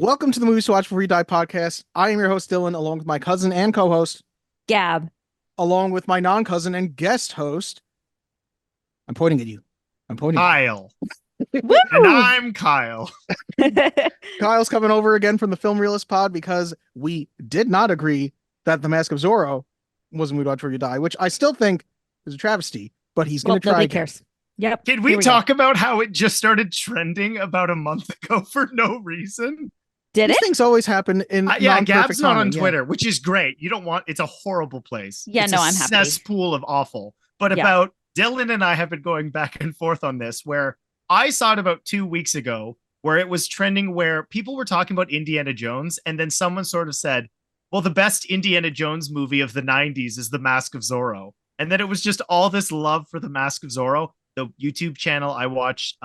Welcome to the Movies to Watch Before You Die podcast. I am your host, Dylan, along with my cousin and co-host, Gab. along with my non-cousin and guest host. I'm pointing at you. I'm pointing Kyle. Woo! And I'm Kyle. Kyle's coming over again from the Film Realist pod because we did not agree that The Mask of Zorro was a Movie to Watch Before You Die, which I still think is a travesty, but he's going to try nobody again. cares. Yep. Did we talk about how it just started trending about a month ago for no reason? Did These it? things always happen in Yeah, non-perfect Gab's not on timing, Twitter, which is great. You don't want, it's a horrible place. Yeah, it's no, a I'm happy. cesspool of awful. But Yeah. about Dylan and I have been going back and forth on this, where I saw it about 2 weeks ago, where it was trending where people were talking about Indiana Jones, and then someone sort of said, well, the best Indiana Jones movie of the 90s is The Mask of Zorro. And then it was just all this love for The Mask of Zorro. The YouTube channel I watch,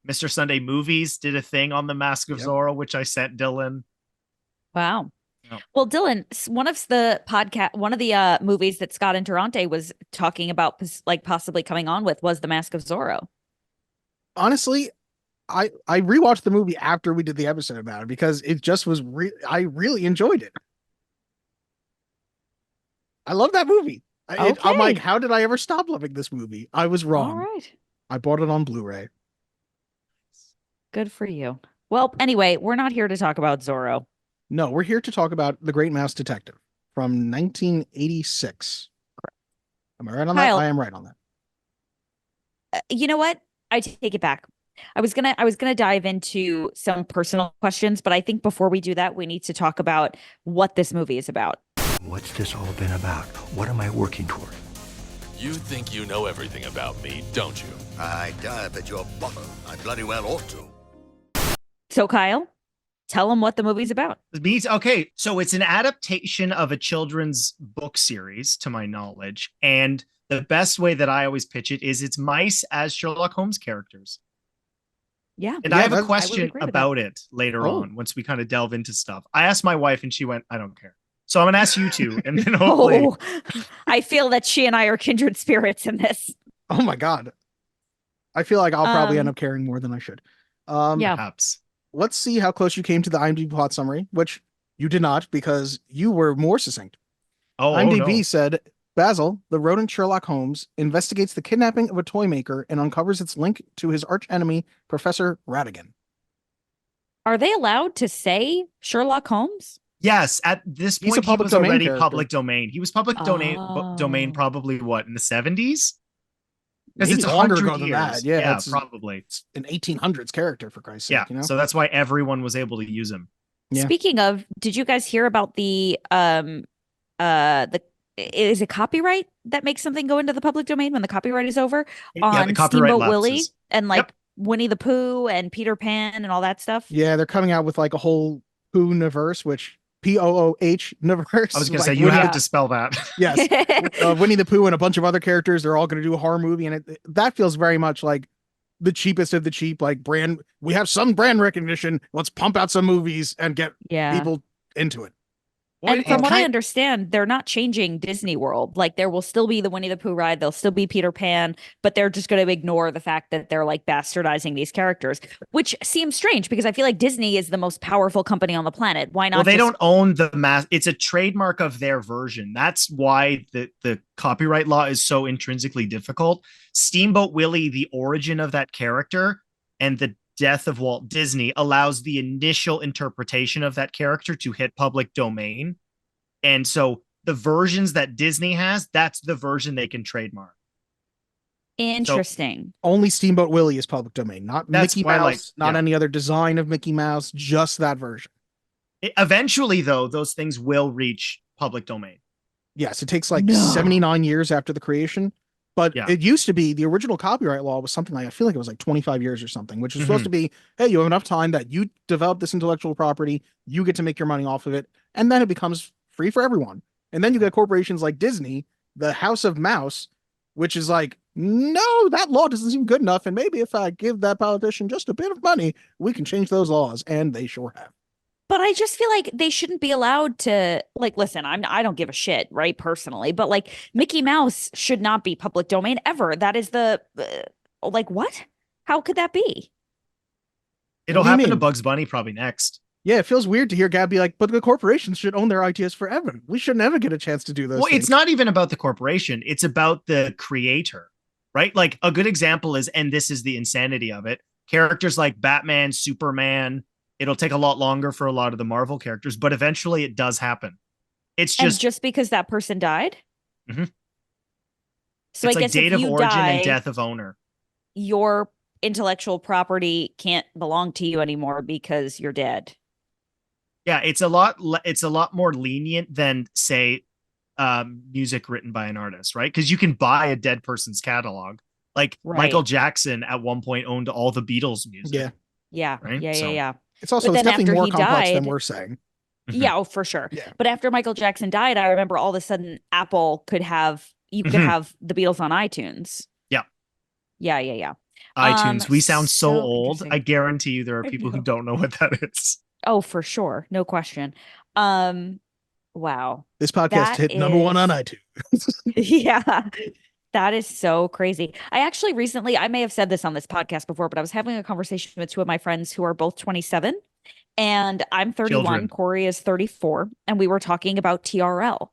Mr. Sunday Movies did a thing on The Mask of Zorro, which I sent Dylan. Wow. Oh. Well, Dylan, one of the movies that Scott Interrante was talking about, like possibly coming on with, was The Mask of Zorro. Honestly, I rewatched the movie after we did the episode about it because it just was I really enjoyed it. I love that movie. I'm like, how did I ever stop loving this movie? I was wrong. All right. I bought it on Blu-ray. Good for you. Well, anyway, we're not here to talk about Zorro. No, we're here to talk about The Great Mouse Detective from 1986. Am I right on Kyle, that? I am right on that. You know what? I take it back. I was gonna dive into some personal questions, but I think before we do that, we need to talk about what this movie is about. What's this all been about? What am I working toward? You think you know everything about me, don't you? I dive at your bottom. I bloody well ought to. So, Kyle, tell them what the movie's about. Okay, so it's an adaptation of a children's book series, to my knowledge. And the best way that I always pitch it is it's mice as Sherlock Holmes characters. Yeah. And I have a question about it later on, once we kind of delve into stuff. I asked my wife and she went, I don't care. So I'm going to ask you two. And then hopefully. I feel that she and I are kindred spirits in this. Oh my God. I feel like I'll probably end up caring more than I should. Yeah. Perhaps. Let's see how close you came to the IMDb plot summary, which you did not because you were more succinct. IMDb said, Basil, the rodent Sherlock Holmes, investigates the kidnapping of a toy maker and uncovers its link to his archenemy, Professor Ratigan. Are they allowed to say Sherlock Holmes? Yes, at this point, he was already public domain. He was public domain probably, what, in the 70s? Because it's longer ago than that. Yeah, probably. It's an 1800s character, for Christ's sake. You know? So that's why everyone was able to use him. Yeah. Speaking of, did you guys hear about is it copyright that makes something go into the public domain when the copyright is over on Steamboat Willie and like Winnie the Pooh and Peter Pan and all that stuff? Yeah, they're coming out with like a whole Pooh-niverse, which Pooh-niverse. I was going to say, you have to spell that. Yes. Winnie the Pooh and a bunch of other characters, they're all going to do a horror movie. And that feels very much like the cheapest of the cheap, like brand. We have some brand recognition. Let's pump out some movies and get people into it. And from what I understand, they're not changing Disney World. Like there will still be the Winnie the Pooh ride. There'll still be Peter Pan, but they're just going to ignore the fact that they're like bastardizing these characters, which seems strange because I feel like Disney is the most powerful company on the planet. Why not? Well, they don't own the mass. It's a trademark of their version. That's why the copyright law is so intrinsically difficult. Steamboat Willie, the origin of that character and the death of Walt Disney allows the initial interpretation of that character to hit public domain. And so the versions that Disney has, that's the version they can trademark. Interesting. So only Steamboat Willie is public domain, not Mickey Mouse, not any other design of Mickey Mouse, just that version. Eventually, though, those things will reach public domain. Yes, it takes like 79 years after the creation. But it used to be the original copyright law was something like, I feel like it was like 25 years or something, which is supposed to be, hey, you have enough time that you develop this intellectual property, you get to make your money off of it, and then it becomes free for everyone. And then you get corporations like Disney, the House of Mouse, which is like, no, that law doesn't seem good enough. And maybe if I give that politician just a bit of money, we can change those laws. And they sure have. But I just feel like they shouldn't be allowed to, like, listen, I don't give a shit, right, personally, but like Mickey Mouse should not be public domain ever. That is like, what? How could that be? It'll happen to Bugs Bunny probably next. Yeah, it feels weird to hear Gab be like, but the corporations should own their ideas forever. We should never get a chance to do those Well, things. it's not even about the corporation. It's about the creator, right? Like a good example is, and this is the insanity of it, characters like Batman, Superman. It'll take a lot longer for a lot of the Marvel characters, but eventually it does happen. It's just because that person died. Mm-hmm. So it's I like guess date if of you origin die, and death of owner. Your intellectual property can't belong to you anymore because you're dead. Yeah, it's a lot more lenient than say music written by an artist, right? Because you can buy a dead person's catalog. Like Michael Jackson at one point owned all the Beatles music. Yeah. Right? Yeah. It's also it's definitely more complex than we're saying. Yeah, for sure. Yeah. But after Michael Jackson died, I remember all of a sudden Apple could have the Beatles on iTunes. Yeah. Yeah. iTunes. We sound so old. interesting. I guarantee you there are people who don't know what that is. Oh, for sure. No question. Wow. This podcast hit number 1 on iTunes. Yeah. That is so crazy. I actually recently, I may have said this on this podcast before, but I was having a conversation with 2 of my friends who are both 27 and I'm 31. Children. Corey is 34. And we were talking about TRL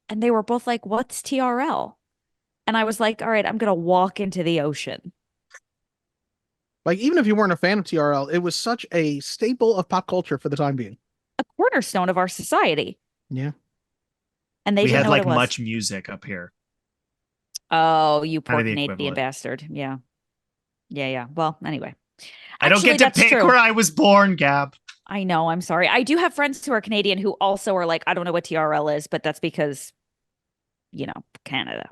and they were both like, what's TRL? And I was like, all right, I'm going to walk into the ocean. Like, even if you weren't a fan of TRL, it was such a staple of pop culture for the time being. A cornerstone of our society. Yeah. And they we didn't had know like what it was. much music up here. Oh, you poor Kind of the Canadian equivalent. bastard. Yeah. Well, anyway. I don't get to pick where I was born, Gab. I know. I'm sorry. I do have friends who are Canadian who also are like, I don't know what TRL is, but that's because, Canada.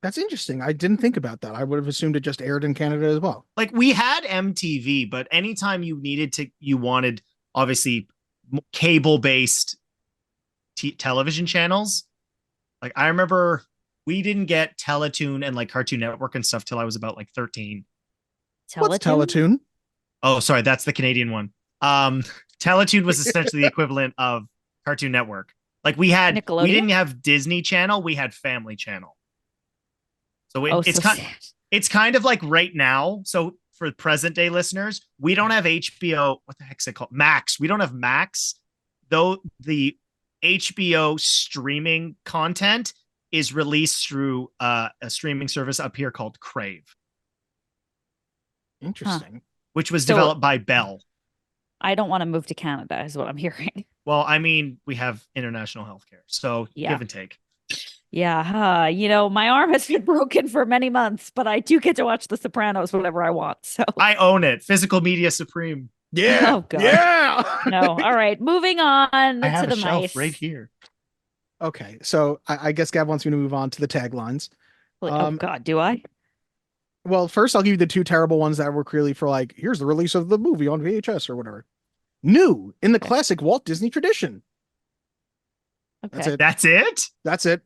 That's interesting. I didn't think about that. I would have assumed it just aired in Canada as well. Like we had MTV, but anytime you wanted obviously cable-based television channels. Like I remember we didn't get Teletoon and like Cartoon Network and stuff till I was about like 13. What's Teletoon? Oh, sorry, that's the Canadian one. Teletoon was essentially the equivalent of Cartoon Network. Like we didn't have Disney Channel, we had Family Channel. So it's kind of like right now. So for present day listeners, we don't have HBO. What the heck's it called? Max. We don't have Max, though. The HBO streaming content is released through a streaming service up here called Crave. Interesting. Which was developed by Bell. I don't want to move to Canada, is what I'm hearing. Well, I mean, we have international healthcare, so give and take. Yeah, my arm has been broken for many months, but I do get to watch The Sopranos whenever I want. So I own it. Physical media supreme. Yeah. Oh God. Yeah. No. All right. Moving on I have to a the shelf mice. right here. Okay, so I guess Gab wants me to move on to the taglines. Oh God, do I? Well, first I'll give you the 2 terrible ones that were clearly for like, here's the release of the movie on VHS or whatever. New in the classic Walt Disney tradition. Okay. That's it.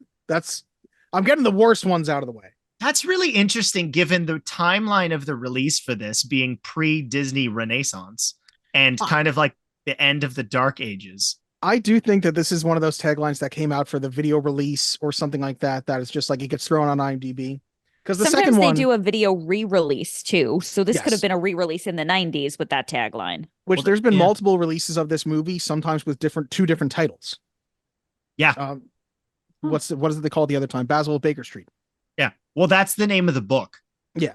I'm getting the worst ones out of the way. That's really interesting given the timeline of the release for this being pre-Disney Renaissance and kind of like the end of the Dark Ages. I do think that this is one of those taglines that came out for the video release or something like that. That is just like it gets thrown on IMDb. Because the Sometimes second one, they do a video re-release too. So this could Yes. have been a re-release in the 90s with that tagline. which there's been multiple releases of this movie, sometimes with 2 different titles. Yeah. What is it they call the other time? Basil of Baker Street. Yeah. Well, that's the name of the book. Yeah.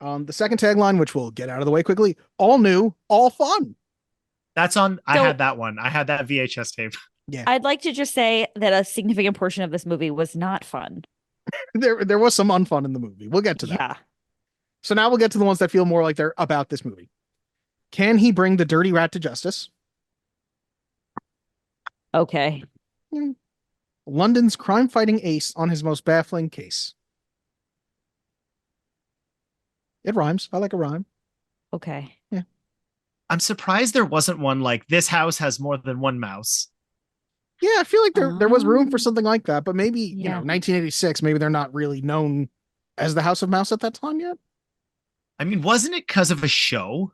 The second tagline, which we'll get out of the way quickly, all new, all fun. That's on. I had that one. I had that VHS tape. Yeah. I'd like to just say that a significant portion of this movie was not fun. There was some unfun in the movie. We'll get to that. Yeah. So now we'll get to the ones that feel more like they're about this movie. Can he bring the dirty rat to justice? Okay. London's crime-fighting ace on his most baffling case. It rhymes. I like a rhyme. Okay. Yeah. I'm surprised there wasn't one like this house has more than one mouse. Yeah, I feel like there was room for something like that, but maybe, Yeah. 1986, maybe they're not really known as the House of Mouse at that time yet. I mean, wasn't it because of a show?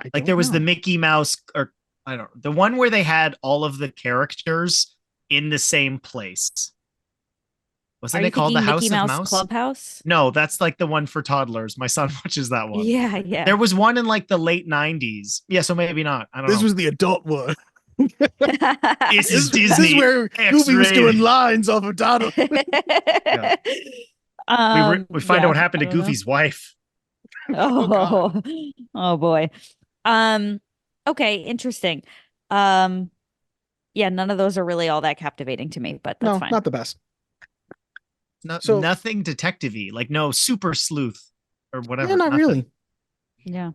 I Like don't there was know. the Mickey Mouse, or I don't know, the one where they had all of the characters in the same place. Wasn't Are you it called The thinking House Mickey of Mouse Mouse? Clubhouse? No, that's like the one for toddlers. My son watches that one. Yeah, yeah. There was one in like the late 90s. Yeah, so maybe not. I don't This know. was the adult one. This is This Disney. is where Goofy was doing lines off of Donald. Yeah. We find out what happened to Goofy's wife. Oh, oh boy. Okay, interesting. Yeah, none of those are really all that captivating to me, but that's fine. Not the best. Nothing detective-y, like no super sleuth or whatever. Yeah, not nothing. really. Yeah.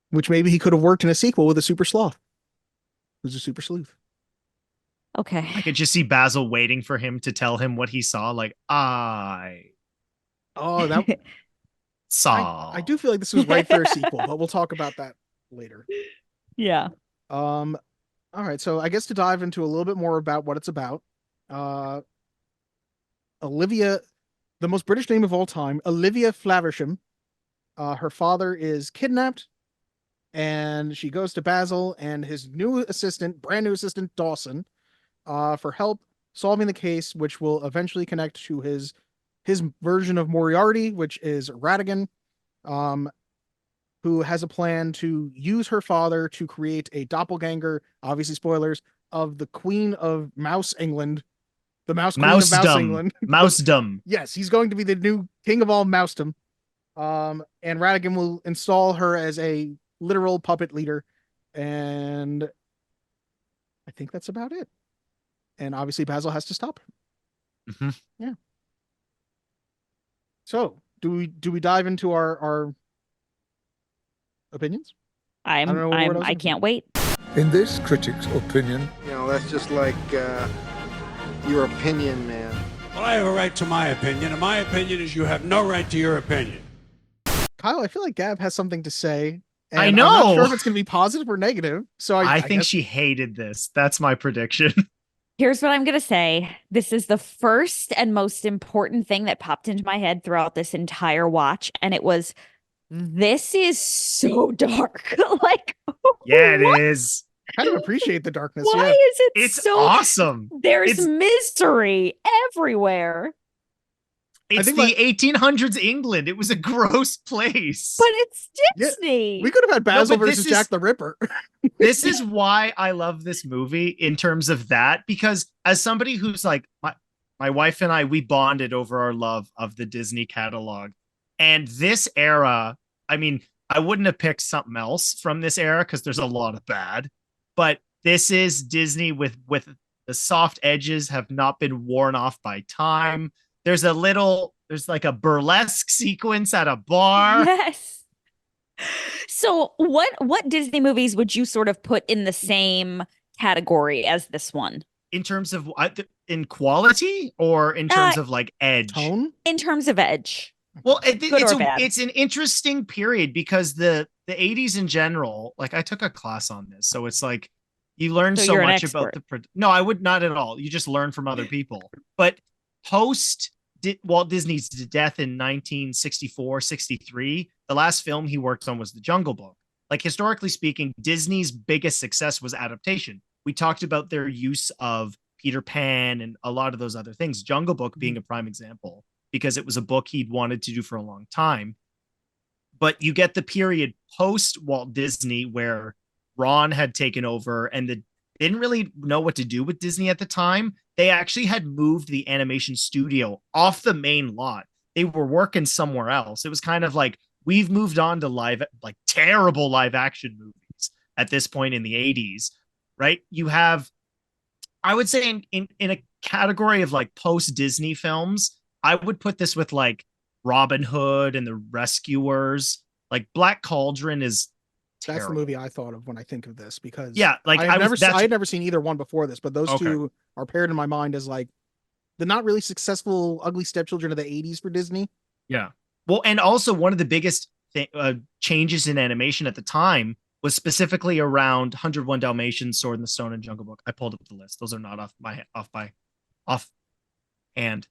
Which maybe he could have worked in a sequel with a super sloth. Who's a super sleuth. Okay. I could just see Basil waiting for him to tell him what he saw. Like, I saw. I do feel like this was right for a sequel, but we'll talk about that later. Yeah. All right, so I guess to dive into a little bit more about what it's about. Olivia, the most British name of all time, Olivia Flaversham. Her father is kidnapped, and she goes to Basil and his brand new assistant, Dawson, for help solving the case, which will eventually connect to his version of Moriarty, which is Ratigan, who has a plan to use her father to create a doppelganger, obviously spoilers, of the Queen of Mouse England, the Mouse Queen of Mouse England. Mousedom. Yes, he's going to be the new king of all Mousedom. And Ratigan will install her as a literal puppet leader. And I think that's about it. And obviously Basil has to stop her. Mm-hmm. Yeah. So do we dive into our opinions? I can't wait. In this critic's opinion, that's just like your opinion, man. Well, I have a right to my opinion, and my opinion is you have no right to your opinion. Kyle, I feel like Gab has something to say. And I know. I'm not sure if it's going to be positive or negative. So I think guess she hated this. That's my prediction. Here's what I'm going to say. This is the first and most important thing that popped into my head throughout this entire watch. And it was, this is so dark. Like, yeah, it is. I kind of appreciate the darkness. Why yeah. is it it's so awesome? There's misery everywhere. It's the 1800s England. It was a gross place. But it's Disney. Yeah, we could have had Basil versus Jack the Ripper. This is why I love this movie in terms of that, because as somebody who's like, my wife and I, we bonded over our love of the Disney catalog. And this era, I mean, I wouldn't have picked something else from this era because there's a lot of bad. But this is Disney with the soft edges have not been worn off by time. There's like a burlesque sequence at a bar. Yes. So what Disney movies would you sort of put in the same category as this one? In terms of in quality or in terms of like edge? Tone? In terms of edge. Well, it's an interesting period because the 80s in general, like I took a class on this. So it's like you learn so much about no, I would not at all. You just learn from other people. But post Walt Disney's death in 1964, 63, the last film he worked on was The Jungle Book. Like historically speaking, Disney's biggest success was adaptation. We talked about their use of Peter Pan and a lot of those other things. Jungle Book being a prime example, because it was a book he'd wanted to do for a long time. But you get the period post Walt Disney where Ron had taken over and they didn't really know what to do with Disney at the time. They actually had moved the animation studio off the main lot. They were working somewhere else. It was kind of like, we've moved on to terrible live action movies at this point in the 80s, right? You have, I would say in a category of like post Disney films, I would put this with like Robin Hood and the Rescuers. Like Black Cauldron is terrible. That's the movie I thought of when I think of this, because like I had never seen either one before this, but those two are paired in my mind as like the not really successful ugly stepchildren of the 80s for Disney. Yeah. Well, and also one of the biggest changes in animation at the time was specifically around 101 Dalmatians, Sword in the Stone, and Jungle Book. I pulled up the list. Those are not offhand.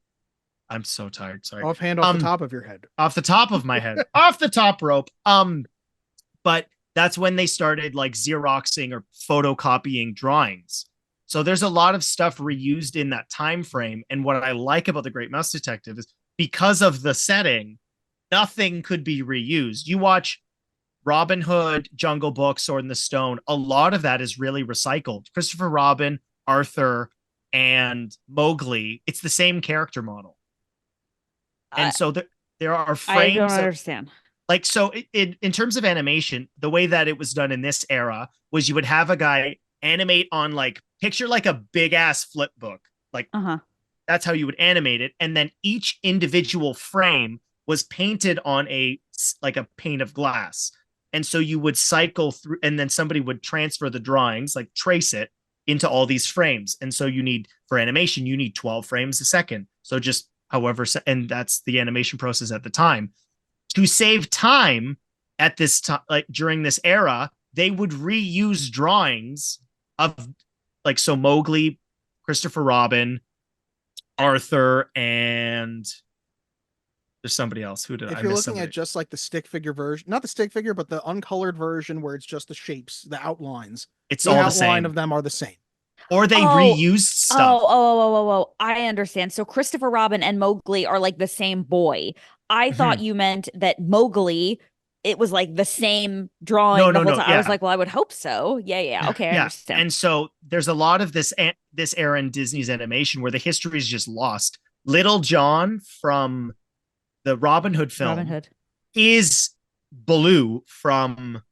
I'm so tired. Sorry. Offhand, off the top of your head. Off the top of my head. Off the top rope. But that's when they started like Xeroxing or photocopying drawings. So there's a lot of stuff reused in that time frame. And what I like about The Great Mouse Detective is because of the setting, nothing could be reused. You watch Robin Hood, Jungle Book, Sword in the Stone, a lot of that is really recycled. Christopher Robin, Arthur, and Mowgli, it's the same character model. And so there are frames. I don't understand. Like, so in terms of animation, the way that it was done in this era was you would have a guy animate on like, picture like a big ass flip book. Like, that's how you would animate it. And then each individual frame was painted on a pane of glass. And so you would cycle through, and then somebody would transfer the drawings, like trace it into all these frames. And so for animation, you need 12 frames a second. So just however, and that's the animation process at the time. To save time at this time, like during this era, they would reuse drawings of like, so Mowgli, Christopher Robin, Arthur, and there's somebody else. Who did I miss? If you're looking somebody? at just like the stick figure version, not the stick figure, but the uncolored version where it's just the shapes, the outlines. It's the all outline the same. of them are the same. Or they reused stuff. Oh, I understand. So Christopher Robin and Mowgli are like the same boy. I thought you meant that Mowgli, it was like the same drawing the whole time. I was like, well, I would hope so. Yeah. Okay, I understand. And so there's a lot of this era in Disney's animation where the history is just lost. Little John from the Robin Hood film is Baloo from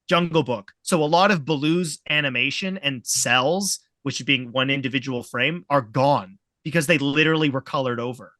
Jungle Book. So a lot of Baloo's animation and cells, which being one individual frame, are gone because they literally were colored over.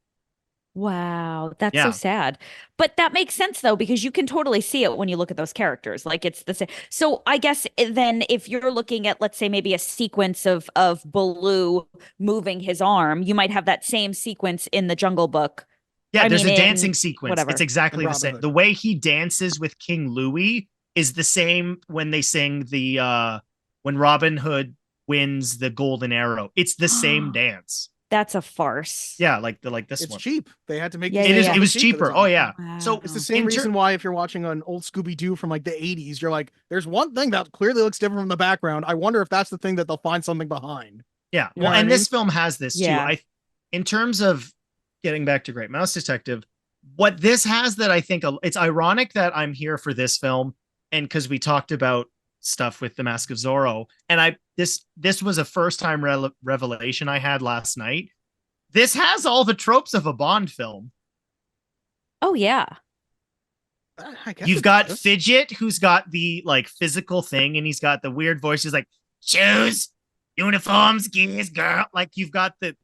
Wow, that's so sad. But that makes sense though, because you can totally see it when you look at those characters. Like it's the same. So I guess then if you're looking at, let's say, maybe a sequence of Baloo moving his arm, you might have that same sequence in the Jungle Book. Yeah, there's a dancing sequence. Whatever. It's exactly the same. The way he dances with King Louie is the same when they sing when Robin Hood wins the golden arrow. It's the same dance. That's a farce. Yeah, like this it's one. It's cheap. They had to make it was cheaper. Oh yeah. Wow. So it's the same reason why if you're watching an old Scooby-Doo from like the 80s, you're like, there's one thing that clearly looks different from the background. I wonder if that's the thing that they'll find something behind. Yeah. You know well, and this film has this too. In terms of getting back to Great Mouse Detective, what this has that I think it's ironic that I'm here for this film, and because we talked about stuff with The Mask of Zorro, and this was a first time revelation I had last night. This has all the tropes of a Bond film. Oh yeah. You've got Fidget, who's got the like physical thing, and he's got the weird voice. He's like, shoes, uniforms, gears, girl. Like you've got the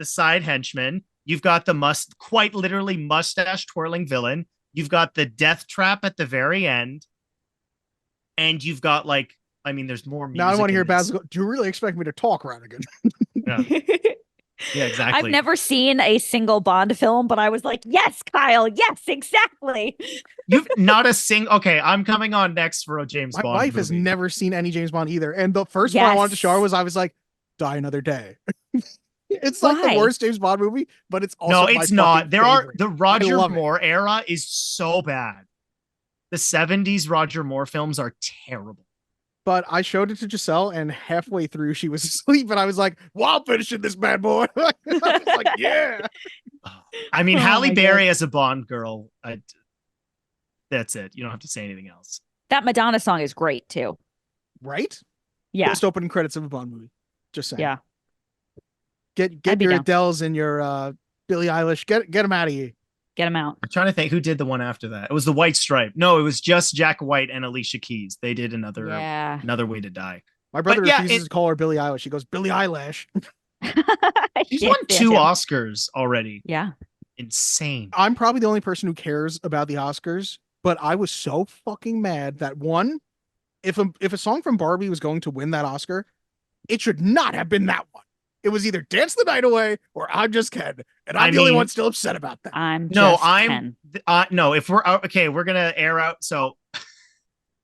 side henchman. You've got the quite literally mustache twirling villain. You've got the death trap at the very end. And you've got there's more music. Now I want to hear Baz go, do you really expect me to talk, Ratigan? Yeah, exactly. I've never seen a single Bond film, but I was like, yes, Kyle, yes, exactly. You've not a single. Okay, I'm coming on next for a James Bond. My wife has never seen any James Bond either. And the first one I wanted to show her I was like, Die Another Day. It's like the worst James Bond movie, but it's also it's not. The Roger Moore era is so bad. The 70s Roger Moore films are terrible. But I showed it to Giselle, and halfway through she was asleep, and I was like, "Well, I'm finishing this bad boy." I was like, "Yeah." I mean, Halle Berry as a Bond girl. That's it. You don't have to say anything else. That Madonna song is great too. Right? Yeah. Best opening credits of a Bond movie. Just saying. Yeah. Get your Adeles and your Billie Eilish. Get them out of here. Get them out. I'm trying to think who did the one after that. It was the White Stripe. No, it was just Jack White and Alicia Keys. They did another Way to Die. My brother refuses to call her Billie Eilish. He goes, Billie Eilish. She's won 2 Oscars already. Yeah. Insane. I'm probably the only person who cares about the Oscars, but I was so fucking mad that if a song from Barbie was going to win that Oscar, it should not have been that one. It was either Dance the Night Away or I'm Just Ken. And I'm the only one still upset about that. If we're okay, we're going to air out. So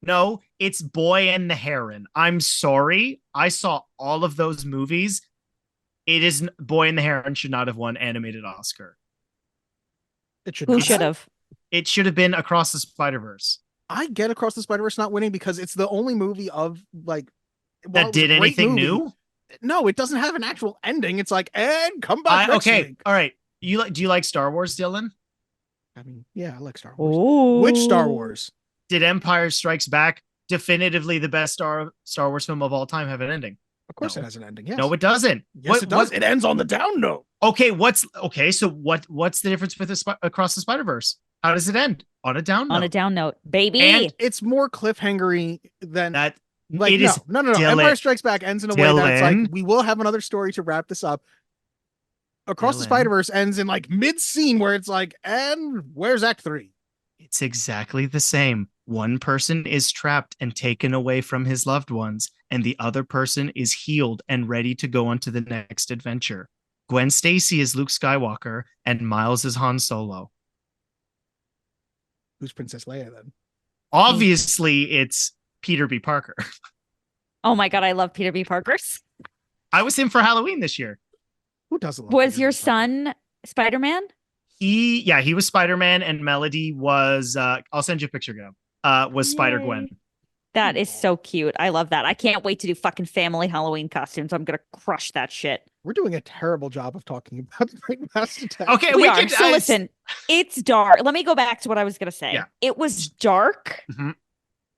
no, it's Boy and the Heron. I'm sorry. I saw all of those movies. It is Boy and the Heron should not have won animated Oscar. Who should have? It should have been Across the Spider-Verse. I get Across the Spider-Verse not winning because it's the only movie of that did anything new. no, it doesn't have an actual ending. It's like, and come back next week. All right. Do you like Star Wars, Dylan? I mean, yeah, I like Star Wars. Ooh. Which Star Wars? Did Empire Strikes Back, definitively the best Star Wars film of all time, have an ending? Of course it has an ending. Yes. No, it doesn't. Yes, it does. It ends on the down note. Okay, so what's the difference with Across the Spider-Verse? How does it end? On a down note. On a down note, baby. And it's more cliffhangery than that. Like, it is no. Empire Strikes Back ends in a way that's like, we will have another story to wrap this up. Across the Spider-Verse ends in like mid-scene where it's like, and where's Act 3? It's exactly the same. One person is trapped and taken away from his loved ones, and the other person is healed and ready to go on to the next adventure. Gwen Stacy is Luke Skywalker, and Miles is Han Solo. Who's Princess Leia then? Obviously, it's Peter B. Parker. Oh my God, I love Peter B. Parker's. I was him for Halloween this year. Who doesn't love Was Peter your B. Parker? son Spider-Man? He was Spider-Man, and Melody was, I'll send you a picture, was Spider-Gwen. That is so cute. I love that. I can't wait to do fucking family Halloween costumes. I'm going to crush that shit. We're doing a terrible job of talking about the Great Mass Attack. Okay, we are. So listen, it's dark. Let me go back to what I was going to say. Yeah. It was dark. Mm-hmm.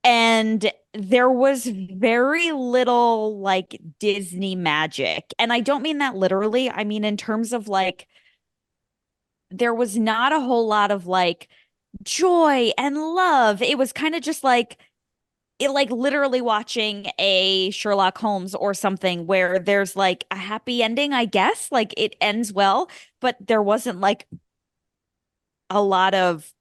And there was very little like Disney magic. And I don't mean that literally. I mean, in terms of like, there was not a whole lot of like joy and love. It was kind of just like, literally watching a Sherlock Holmes or something where there's like a happy ending, I guess. Like it ends well, but there wasn't like a lot of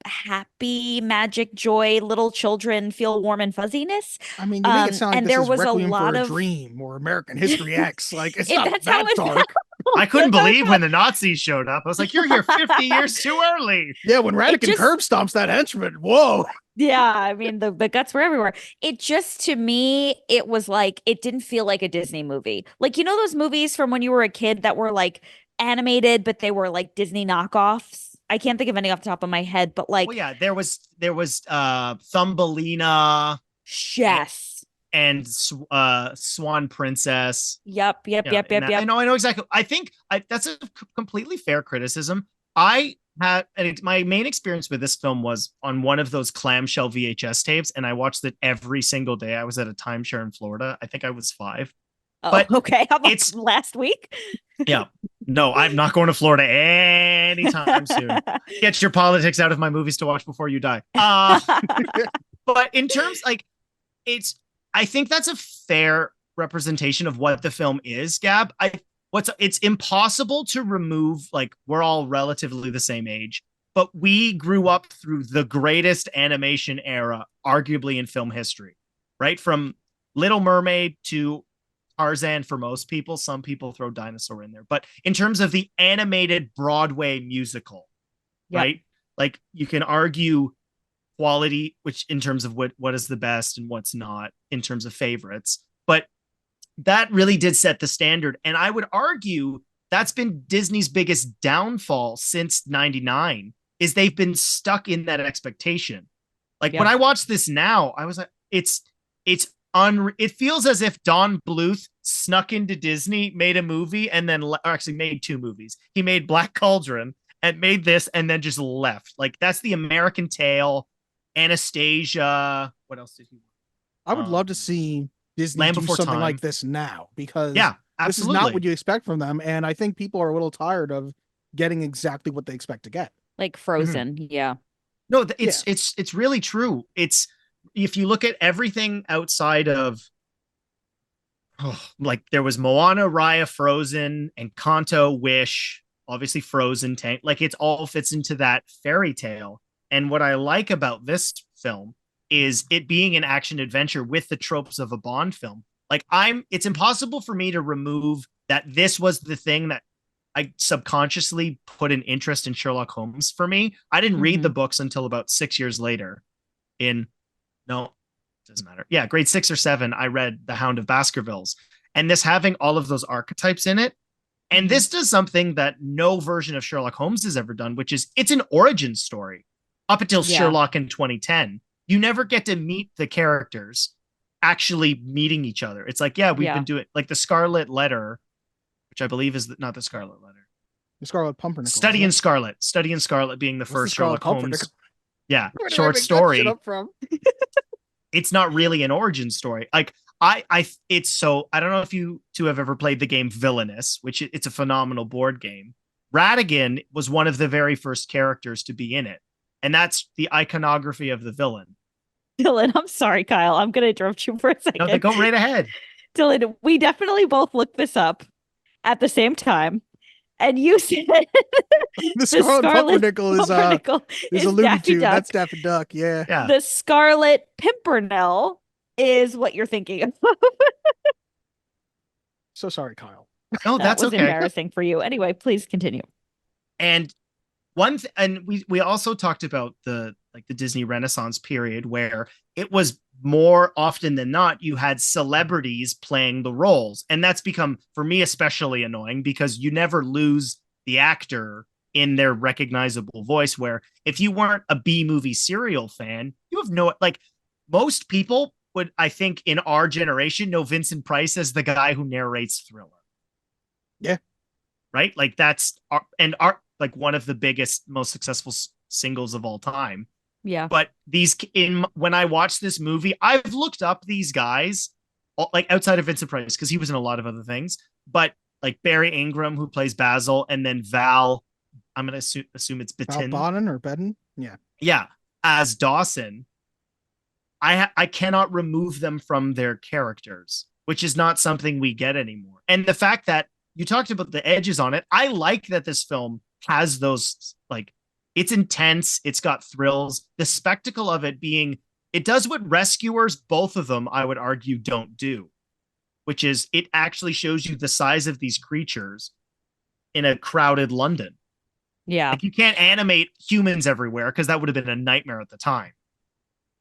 happy magic joy, little children feel warm and fuzziness. I mean, you make it sound like and this there is was Requiem a lot for a of Dream or American History X. Like it's not that's that how it dark. I couldn't believe when the Nazis showed up. I was like, you're here 50 years too early. Yeah, when Ratigan curb stomps that henchman, whoa. Yeah, I mean, the guts were everywhere. It just, to me, it was like, it didn't feel like a Disney movie. Like, you know those movies from when you were a kid that were like animated, but they were like Disney knockoffs? I can't think of any off the top of my head, but like, well, yeah, there was Thumbelina. Yes. And Swan Princess. Yep. I know exactly. I think that's a completely fair criticism. My main experience with this film was on one of those clamshell VHS tapes, and I watched it every single day. I was at a timeshare in Florida. I think I was 5. Oh, but okay. How about last week? Yeah. No, I'm not going to Florida anytime soon. Get your politics out of my movies to watch before you die. But in terms I think that's a fair representation of what the film is, Gab. It's impossible to remove, like, we're all relatively the same age, but we grew up through the greatest animation era, arguably in film history, right? From Little Mermaid to Tarzan for most people. Some people throw Dinosaur in there, but in terms of the animated Broadway musical, right? Like, you can argue quality, which in terms of what is the best and what's not in terms of favorites, but that really did set the standard. And I would argue that's been Disney's biggest downfall since 99 is they've been stuck in that expectation. Like when I watch this now, I was like, it feels as if Don Bluth snuck into Disney, made a movie, and then actually made 2 movies. He made Black Cauldron and made this and then just left. Like that's the American Tale, Anastasia. What else did he? I would love to see Disney Land do Before something Time. like this now, because absolutely. This is not what you expect from them. And I think people are a little tired of getting exactly what they expect to get. Like Frozen. Mm-hmm. Yeah. No, it's really true. It's, if you look at everything outside of, like there was Moana, Raya, Frozen, Encanto, Wish, obviously Frozen, Tank, like it all fits into that fairy tale. And what I like about this film is it being an action adventure with the tropes of a Bond film. Like it's impossible for me to remove that this was the thing that I subconsciously put an interest in Sherlock Holmes for me. I didn't read the books until about 6 years later. Doesn't matter. Yeah, grade 6 or 7, I read The Hound of Baskervilles. And this having all of those archetypes in it. And this does something that no version of Sherlock Holmes has ever done, which is it's an origin story. Up until Sherlock in 2010, you never get to meet the characters actually meeting each other. It's like, yeah, we've been doing like the Scarlet Letter, which I believe is not the Scarlet Letter. The Scarlet Pumpernickel. Study in Scarlet being the first Sherlock Holmes. Yeah, Where did short I make story. that shit up from? It's not really an origin story. Like it's so, I don't know if you two have ever played the game Villainous, which it's a phenomenal board game. Ratigan was one of the very first characters to be in it. And that's the iconography of the villain. Dylan, I'm sorry, Kyle. I'm going to interrupt you for a second. No, then go right ahead. Dylan, we definitely both looked this up at the same time. And you said the Scarlet Pumpernickel is alluded Daffy to. Duck. That's Daffy Duck, yeah. The Scarlet Pimpernel is what you're thinking of. So sorry, Kyle. No, that that's was okay. embarrassing for you. Anyway, please continue. And we also talked about the Disney Renaissance period, where it was more often than not you had celebrities playing the roles, and that's become, for me, especially annoying because you never lose the actor in their recognizable voice. Where if you weren't a B-movie serial fan, you have no, like, most people would, I think, in our generation know Vincent Price as the guy who narrates Thriller. Yeah. Right? Like that's like one of the biggest, most successful singles of all time. Yeah. But when I watched this movie, I've looked up these guys, like outside of Vincent Price, because he was in a lot of other things, but like Barry Ingram, who plays Basil, and then Val, I'm going to assume it's Betten. Val Bonin or Bedden? Yeah. Yeah. As Dawson, I cannot remove them from their characters, which is not something we get anymore. And the fact that you talked about the edges on it, I like that this film has those, like, it's intense. It's got thrills. The spectacle of it being, it does what Rescuers, both of them, I would argue, don't do, which is it actually shows you the size of these creatures in a crowded London. Yeah. Like, you can't animate humans everywhere because that would have been a nightmare at the time.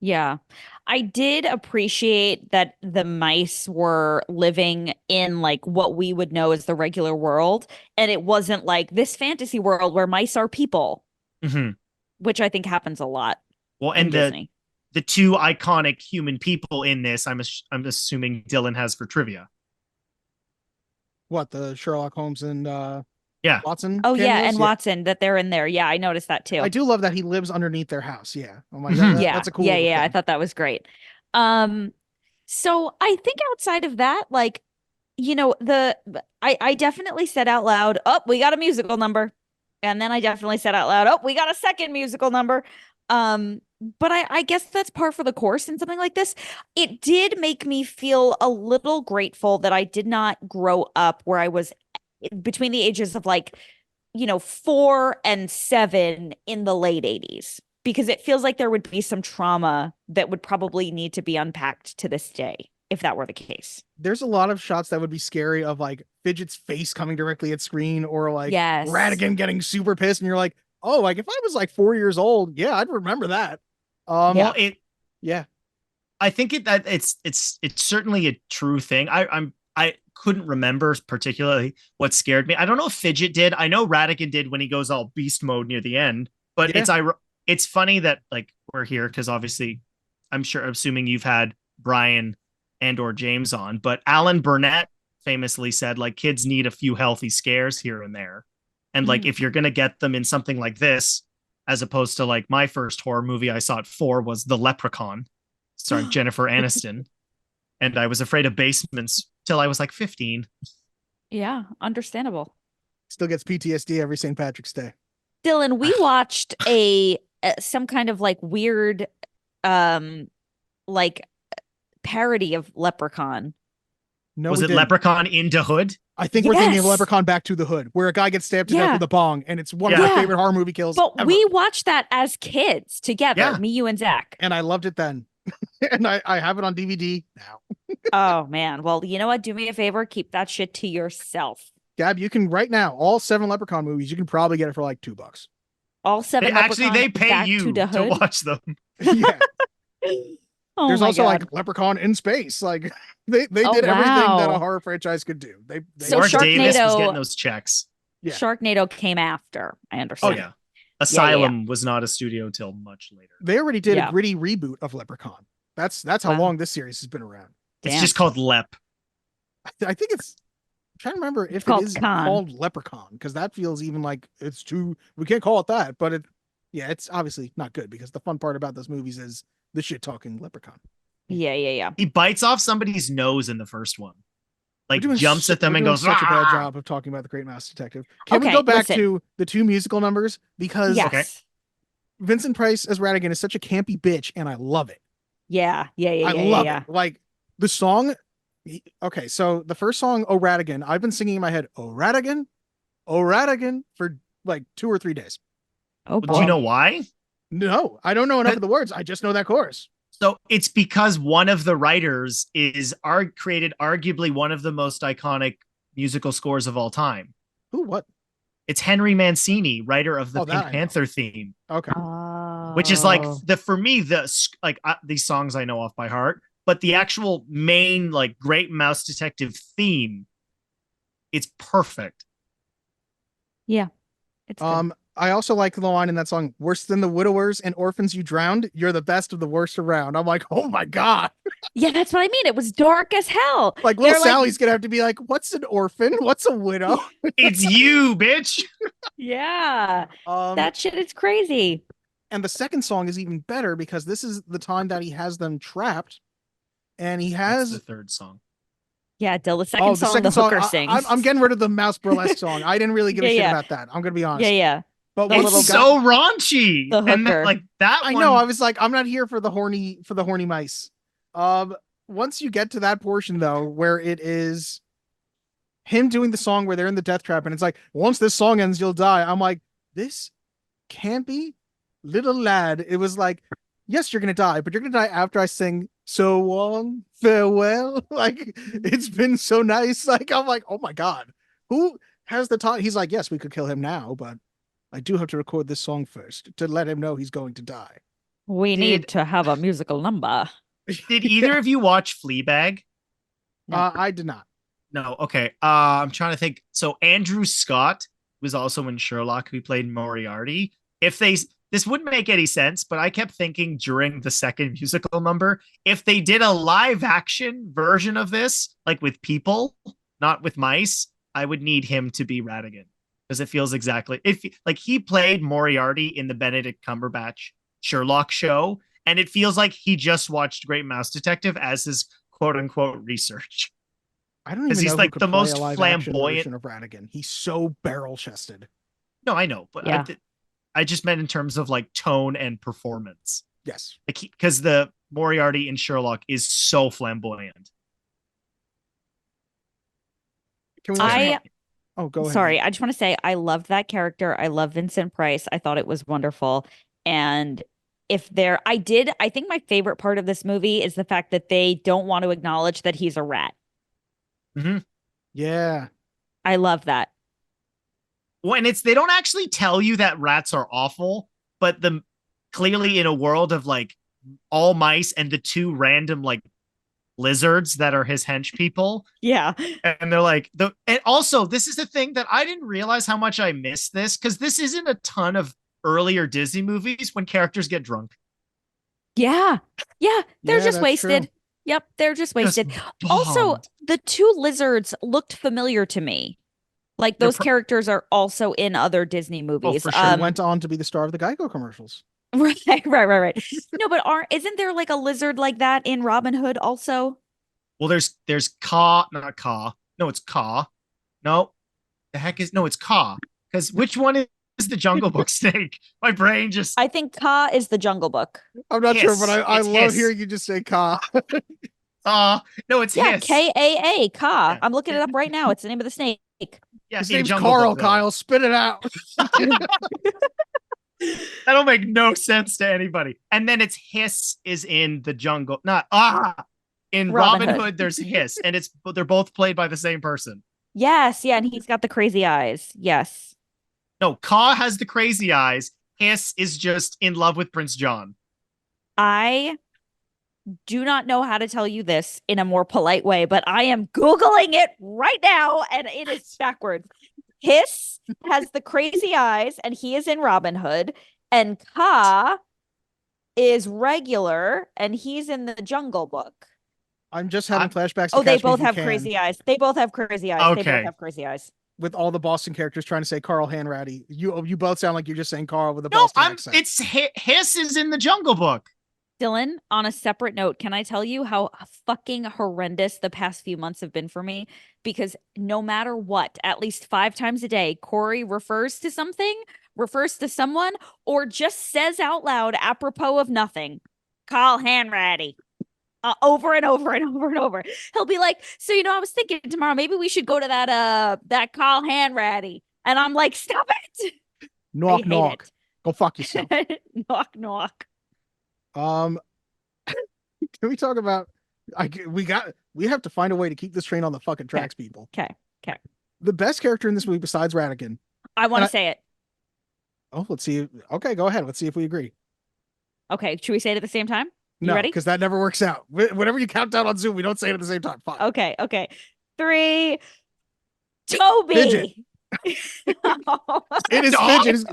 Yeah. I did appreciate that the mice were living in like what we would know as the regular world. And it wasn't like this fantasy world where mice are people, which I think happens a lot. Well, and the two iconic human people in this, I'm assuming Dylan has for trivia. What, the Sherlock Holmes and Watson? Oh, yeah, and Watson, that they're in there. Yeah, I noticed that too. I do love that he lives underneath their house. Yeah. Oh my God, that's a cool Yeah, thing. I thought that was great. So I think outside of that, like, you know, I definitely said out loud, oh, we got a musical number. And then I definitely said out loud, oh, we got a second musical number. But I guess that's par for the course in something like this. It did make me feel a little grateful that I did not grow up where I was between the ages of 4 and 7 in the late 80s, because it feels like there would be some trauma that would probably need to be unpacked to this day if that were the case. There's a lot of shots that would be scary of like Fidget's face coming directly at screen, or like Ratigan getting super pissed, and you're like, oh, like if I was like 4 years old, yeah, I'd remember that. Well, I think it's certainly a true thing. I couldn't remember particularly what scared me. I don't know if Fidget did. I know Ratigan did when he goes all beast mode near the end, but it's funny that like we're here because obviously I'm assuming you've had Brian and or James on, but Alan Burnett famously said like kids need a few healthy scares here and there. And like, if you're going to get them in something like this, as opposed to like my first horror movie I saw at 4 was The Leprechaun, starring Jennifer Aniston. And I was afraid of basements till I was like 15. Yeah, understandable. Still gets PTSD every St. Patrick's Day. Dylan, we watched some kind of like weird like parody of Leprechaun. No, was it Leprechaun into Hood? I think we're thinking of Leprechaun Back to the Hood, where a guy gets stabbed to death with a bong, and it's one of my favorite horror movie kills ever. We watched that as kids together, me, you, and Zach. And I loved it then. And I have it on DVD now. Oh, man. Well, you know what? Do me a favor. Keep that shit to yourself. Gab, you can right now, all 7 Leprechaun movies, you can probably get it for like $2. All 7 Actually, they pay you to watch them. Yeah. Oh, there's also God. like Leprechaun in space. Like they did everything that a horror franchise could do. So Warren Davis was getting those checks. Yeah. Sharknado came after. I understand. Oh yeah. Asylum was not a studio till much later. They already did a gritty reboot of Leprechaun. That's how long this series has been around. It's just called Lep. I think it's. I'm trying to remember if called it is Con. called Leprechaun, because that feels even like it's too. We can't call it that, but it's obviously not good because the fun part about those movies is the shit talking Leprechaun. Yeah. He bites off somebody's nose in the first one. Like jumps at them and goes. Such a bad job of talking about the Great Mouse Detective. Can we go back to the 2 musical numbers? Because Vincent Price as Ratigan is such a campy bitch, and I love it. Yeah. I love it. Like the song. Okay, so the first song, "Oh Ratigan," I've been singing in my head, "Oh Ratigan, for like 2 or 3 days. Oh, do you know why? No, I don't know enough of the words. I just know that chorus. So it's because one of the writers created arguably one of the most iconic musical scores of all time. Who? What? It's Henry Mancini, writer of the Pink Panther theme. Okay. Which is like for me, these songs I know off by heart, but the actual main like Great Mouse Detective theme, it's perfect. Yeah. It's good. I also like the line in that song, "Worse than the widowers and orphans you drowned, you're the best of the worst around." I'm like, oh my God. Yeah, that's what I mean. It was dark as hell. Like little Sally's gonna have to be like, "What's an orphan? What's a widow?" It's you, bitch. Yeah. That shit is crazy. And the second song is even better because this is the time that he has them trapped. And he has the third song. Yeah, Dill, the second song, the hooker sings. I'm getting rid of the mouse burlesque song. I didn't really give a shit about that. I'm gonna be honest. Yeah. But it's so raunchy. The hooker. And that I know. I was like, I'm not here for the horny mice. Once you get to that portion though, where it is him doing the song where they're in the death trap, and it's like, once this song ends, you'll die. I'm like, this can't be, little lad. It was like, yes, you're gonna die, but you're gonna die after I sing "So Long Farewell." Like, it's been so nice. Like, I'm like, oh my God, who has the time? He's like, yes, we could kill him now, but I do have to record this song first to let him know he's going to die. We need to have a musical number. Did either of you watch Fleabag? No. I did not. No. Okay. I'm trying to think. So Andrew Scott was also in Sherlock, who played Moriarty. This wouldn't make any sense, but I kept thinking during the second musical number, if they did a live action version of this, like with people, not with mice, I would need him to be Ratigan. Because it feels exactly like he played Moriarty in the Benedict Cumberbatch Sherlock show, and it feels like he just watched Great Mouse Detective as his quote unquote research. I don't even know he's like the most flamboyant of Ratigan. He's so barrel chested. No, I know, but yeah. I just meant in terms of like tone and performance. Yes, because the Moriarty in Sherlock is so flamboyant. Oh, go ahead. Sorry, I just want to say I loved that character. I love Vincent Price. I thought it was wonderful. And I think my favorite part of this movie is the fact that they don't want to acknowledge that he's a rat. Mm-hmm. Yeah. I love that. When they don't actually tell you that rats are awful, but clearly in a world of like all mice and the 2 random like lizards that are his hench people. Yeah. And they're like, and also this is the thing that I didn't realize how much I missed this, because this isn't a ton of earlier Disney movies when characters get drunk. Yeah. They're just wasted. True. Yep. They're just wasted. Also, the 2 lizards looked familiar to me. Like those characters are also in other Disney movies. Oh, for sure. Went on to be the star of the Geico commercials. Right. No, but isn't there like a lizard like that in Robin Hood also? Well, there's Caw, not Caw. No, it's Caw. No, it's Caw. Because which one is the Jungle Book snake? My brain just. I think Caw is the Jungle Book. I'm not sure, but I love hearing you just say Caw. No, it's Hiss. K-A-A, Caw. I'm looking it up right now. It's the name of the snake. Yeah, his name's Carl. Kyle, spit it out. That'll make no sense to anybody. And then it's Hiss is in the jungle. In Robin Hood, there's Hiss, and they're both played by the same person. Yes, yeah, and he's got the crazy eyes. Yes. No, Caw has the crazy eyes. Hiss is just in love with Prince John. I do not know how to tell you this in a more polite way, but I am Googling it right now, and it is backwards. Hiss has the crazy eyes, and he is in Robin Hood. And Caw is regular, and he's in the Jungle Book. I'm just having flashbacks to Oh, they Catch Me both If You have Can, crazy eyes. They both have crazy eyes. They both Okay. have crazy eyes. with all the Boston characters trying to say Carl Hanratty. You both sound like you're just saying Carl with a No, Boston accent. it's Hiss is in the Jungle Book. Dylan, on a separate note, can I tell you how fucking horrendous the past few months have been for me? Because no matter what, at least 5 times a day, Corey refers to something, refers to someone, or just says out loud, apropos of nothing, Carl Hanratty. Over and over and over and over. He'll be like, so, I was thinking tomorrow, maybe we should go to that Carl Hanratty. And I'm like, stop it. Knock, knock. Go fuck yourself. Knock, knock. Can we talk about we have to find a way to keep this train on the fucking tracks, people. Okay. The best character in this movie besides Ratigan. I want to say it. Oh, let's see. Okay, go ahead. Let's see if we agree. Okay, should we say it at the same time? No, ready? Because that never works out. Whenever you count down on Zoom, we don't say it at the same time. Fine. Okay. 3, Toby. Fidget. It is Fidget.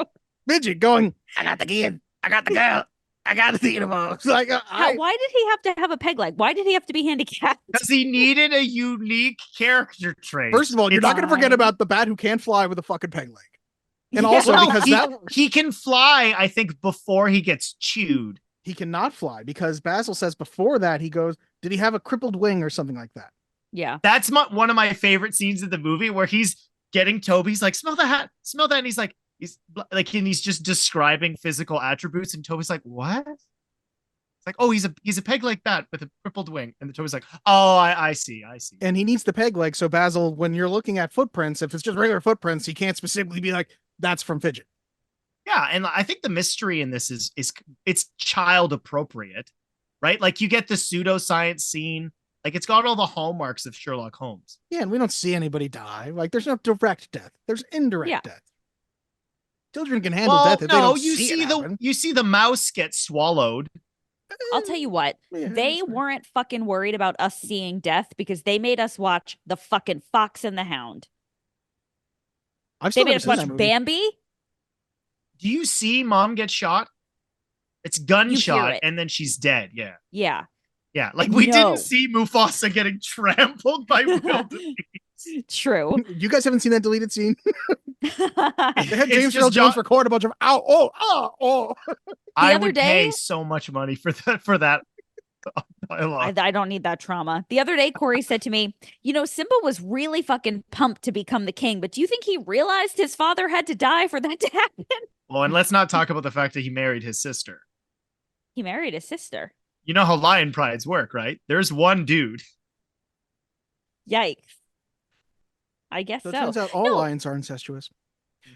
Fidget going, I got the kid. I got the girl. I got the animal. It's like, why did he have to have a peg leg? Why did he have to be handicapped? Because he needed a unique character trait. First of all, you're not going to forget about the bat who can't fly with a fucking peg leg. And also because he can fly, I think, before he gets chewed. He cannot fly because Basil says before that he goes, did he have a crippled wing or something like that? Yeah. That's one of my favorite scenes of the movie where he's getting Toby's like, smell the hat, smell that. And he's he's just describing physical attributes. And Toby's like, what? It's like, oh, he's a peg like that with a crippled wing. And Toby's like, oh, I see. And he needs the peg leg. So Basil, when you're looking at footprints, if it's just regular footprints, he can't specifically be like, that's from Fidget. Yeah, and I think the mystery in this is it's child appropriate, right? Like you get the pseudoscience scene, like it's got all the hallmarks of Sherlock Holmes. Yeah, and we don't see anybody die. Like there's no direct death. There's indirect death. Children can handle death if they don't see it happen. You see the mouse get swallowed. I'll tell you what, they weren't fucking worried about us seeing death because they made us watch the fucking Fox and the Hound. They made us watch Bambi. Do you see mom get shot? It's gunshot and then she's dead. Yeah. Yeah. Like we didn't see Mufasa getting trampled by wildebeest. True. You guys haven't seen that deleted scene? They had James Earl Jones record a bunch of oh. I would pay so much money for that. I don't need that trauma. The other day, Corey said to me, Simba was really fucking pumped to become the king, but do you think he realized his father had to die for that to happen? Well, and let's not talk about the fact that he married his sister. He married his sister. You know how lion prides work, right? There's one dude. Yikes. I guess so. It turns out all lions are incestuous.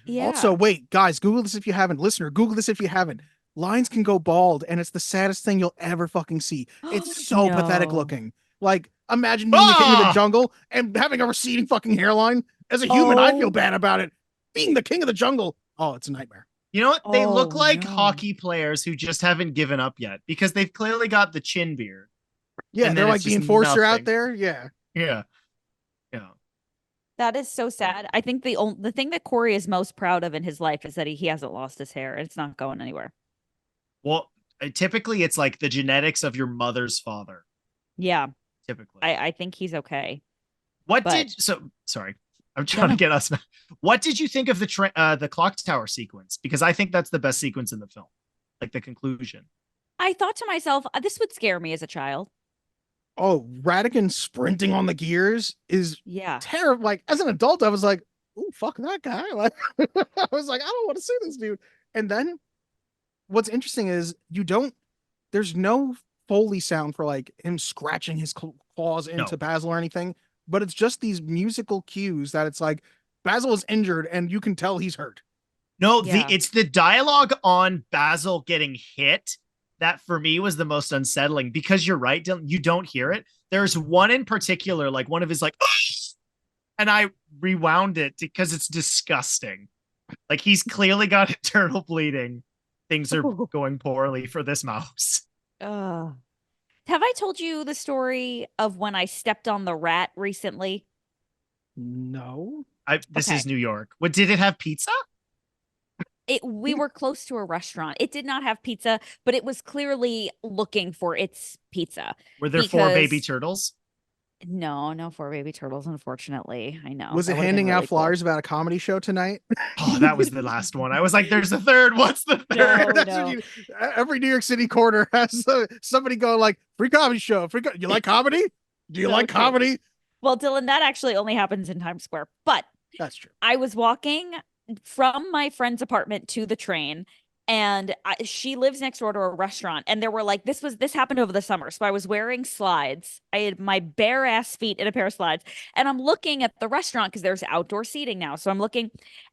Yeah. Also, wait, guys, Google this if you haven't. Listener, Google this if you haven't. Lions can go bald, and it's the saddest thing you'll ever fucking see. It's so pathetic looking. Like, imagine being the king of the jungle and having a receding fucking hairline. As a human, I feel bad about it. Being the king of the jungle, it's a nightmare. You know what? They look like hockey players who just haven't given up yet because they've clearly got the chin beard. Yeah, they're like the enforcer out there. Yeah. That is so sad. I think the thing that Corey is most proud of in his life is that he hasn't lost his hair. It's not going anywhere. Well, typically it's like the genetics of your mother's father. Yeah. Typically. I think he's okay. Sorry. I'm trying to get us. What did you think of the clock tower sequence? Because I think that's the best sequence in the film. Like the conclusion. I thought to myself, this would scare me as a child. Oh, Ratigan sprinting on the gears is terrible. Like as an adult, I was like, "Oh, fuck that guy!" Like, I was like, "I don't want to see this dude." And then, what's interesting is there's no Foley sound for like him scratching his claws into Basil or anything, but it's just these musical cues that it's like Basil is injured and you can tell he's hurt. No, it's the dialogue on Basil getting hit that for me was the most unsettling because you're right, Dylan, you don't hear it. There's one in particular, like one of his like, and I rewound it because it's disgusting. Like he's clearly got internal bleeding. Things are going poorly for this mouse. Have I told you the story of when I stepped on the rat recently? No. This is New York. What, did it have pizza? We were close to a restaurant. It did not have pizza, but it was clearly looking for its pizza. Were there 4 baby turtles? No 4 baby turtles, unfortunately. I know. Was it handing out flyers about a comedy show tonight? Oh, that was the last one. I was like, there's a third. What's the third? No. Every New York City corner has somebody going like, free comedy show. You like comedy? Do you like comedy? Well, Dylan, that actually only happens in Times Square. But that's true. I was walking from my friend's apartment to the train, and she lives next door to a restaurant, and there were like this happened over the summer, so I was wearing slides. I had my bare ass feet in a pair of slides, and I'm looking at the restaurant because there's outdoor seating now, so I'm looking,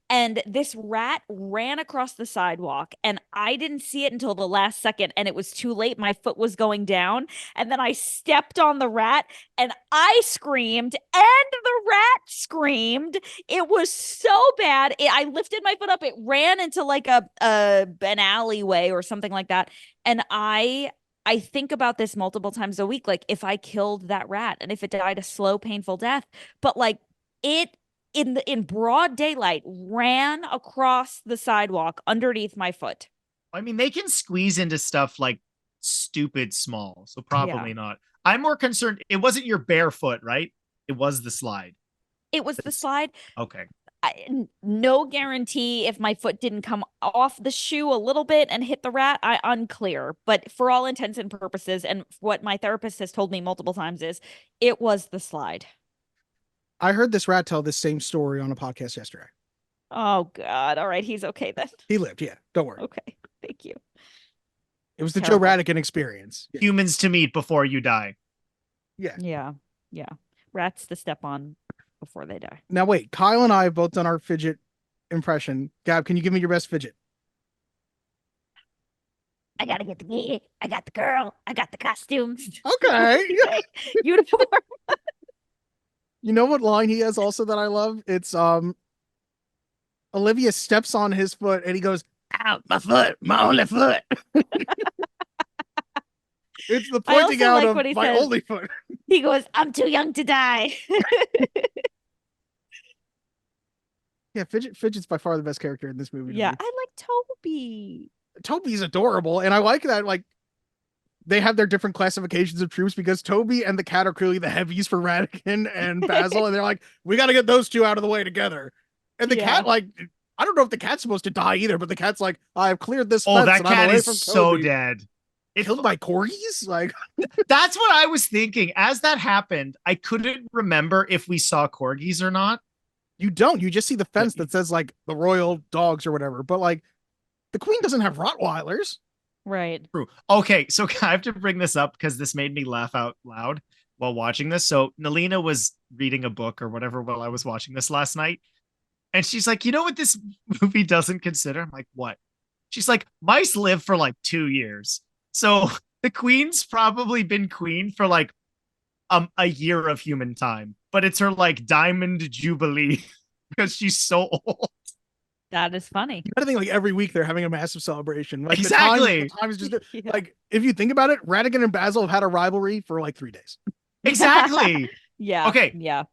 and this rat ran across the sidewalk, and I didn't see it until the last second, and it was too late. My foot was going down, and then I stepped on the rat, and I screamed, and the rat screamed. It was so bad. I lifted my foot up. It ran into like an alleyway or something like that, and I think about this multiple times a week, like if I killed that rat and if it died a slow, painful death, but like it in broad daylight ran across the sidewalk underneath my foot. I mean, they can squeeze into stuff like stupid small, so probably not. I'm more concerned. It wasn't your bare foot, right? It was the slide. It was the slide. Okay. No guarantee if my foot didn't come off the shoe a little bit and hit the rat. Unclear. But for all intents and purposes, and what my therapist has told me multiple times is, it was the slide. I heard this rat tell this same story on a podcast yesterday. Oh, God. All right. He's okay then. He lived. Yeah. Don't worry. Okay. Thank you. It was the Joe Ratigan experience. Humans to meet before you die. Yeah. Yeah. Rats to step on before they die. Now, wait. Kyle and I have both done our fidget impression. Gab, can you give me your best fidget? I gotta get the gear. I got the girl. I got the costumes. Okay. Uniform. You know what line he has also that I love? It's Olivia steps on his foot and he goes, "Ow, my foot, my only foot." It's the pointing out of my only foot. He goes, "I'm too young to die." Yeah, Fidget's by far the best character in this movie. Yeah, I like Toby. Toby's adorable, and I like that, like, they have their different classifications of troops because Toby and the cat are clearly the heavies for Ratigan and Basil, and they're like, we got to get those two out of the way together. And the cat, like, I don't know if the cat's supposed to die either, but the cat's like, I've cleared this fence. Oh, that and cat I'm away is from so Toby. dead. Killed by corgis? Like, that's what I was thinking. As that happened, I couldn't remember if we saw corgis or not. You don't. You just see the fence that says, like, the royal dogs or whatever. But, like, the queen doesn't have Rottweilers. Right. True. Okay, so I have to bring this up because this made me laugh out loud while watching this. So Nalina was reading a book or whatever while I was watching this last night. And she's like, you know what this movie doesn't consider? I'm like, what? She's like, mice live for like 2 years. So the queen's probably been queen for like a year of human time. But it's her like diamond jubilee because she's so old. That is funny. I think like every week they're having a massive celebration. Like exactly. The time is just like, if you think about it, Ratigan and Basil have had a rivalry for like 3 days. Exactly. Yeah. Okay. Yeah.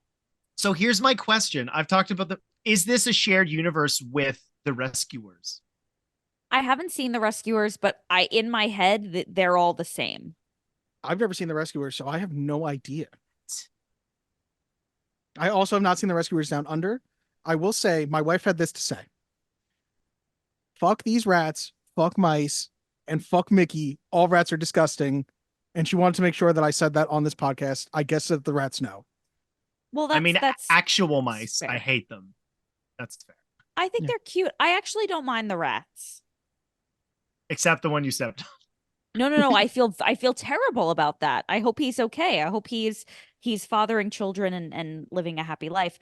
So here's my question. I've talked about is this a shared universe with the Rescuers? I haven't seen the Rescuers, but in my head, they're all the same. I've never seen the Rescuers, so I have no idea. I also have not seen the Rescuers Down Under. I will say, my wife had this to say. Fuck these rats, fuck mice, and fuck Mickey. All rats are disgusting. And she wanted to make sure that I said that on this podcast. I guess that the rats know. Well, that's actual mice. Fair. I hate them. That's fair. I think they're cute. I actually don't mind the rats. Except the one you stepped on. No. I feel terrible about that. I hope he's okay. I hope he's fathering children and living a happy life.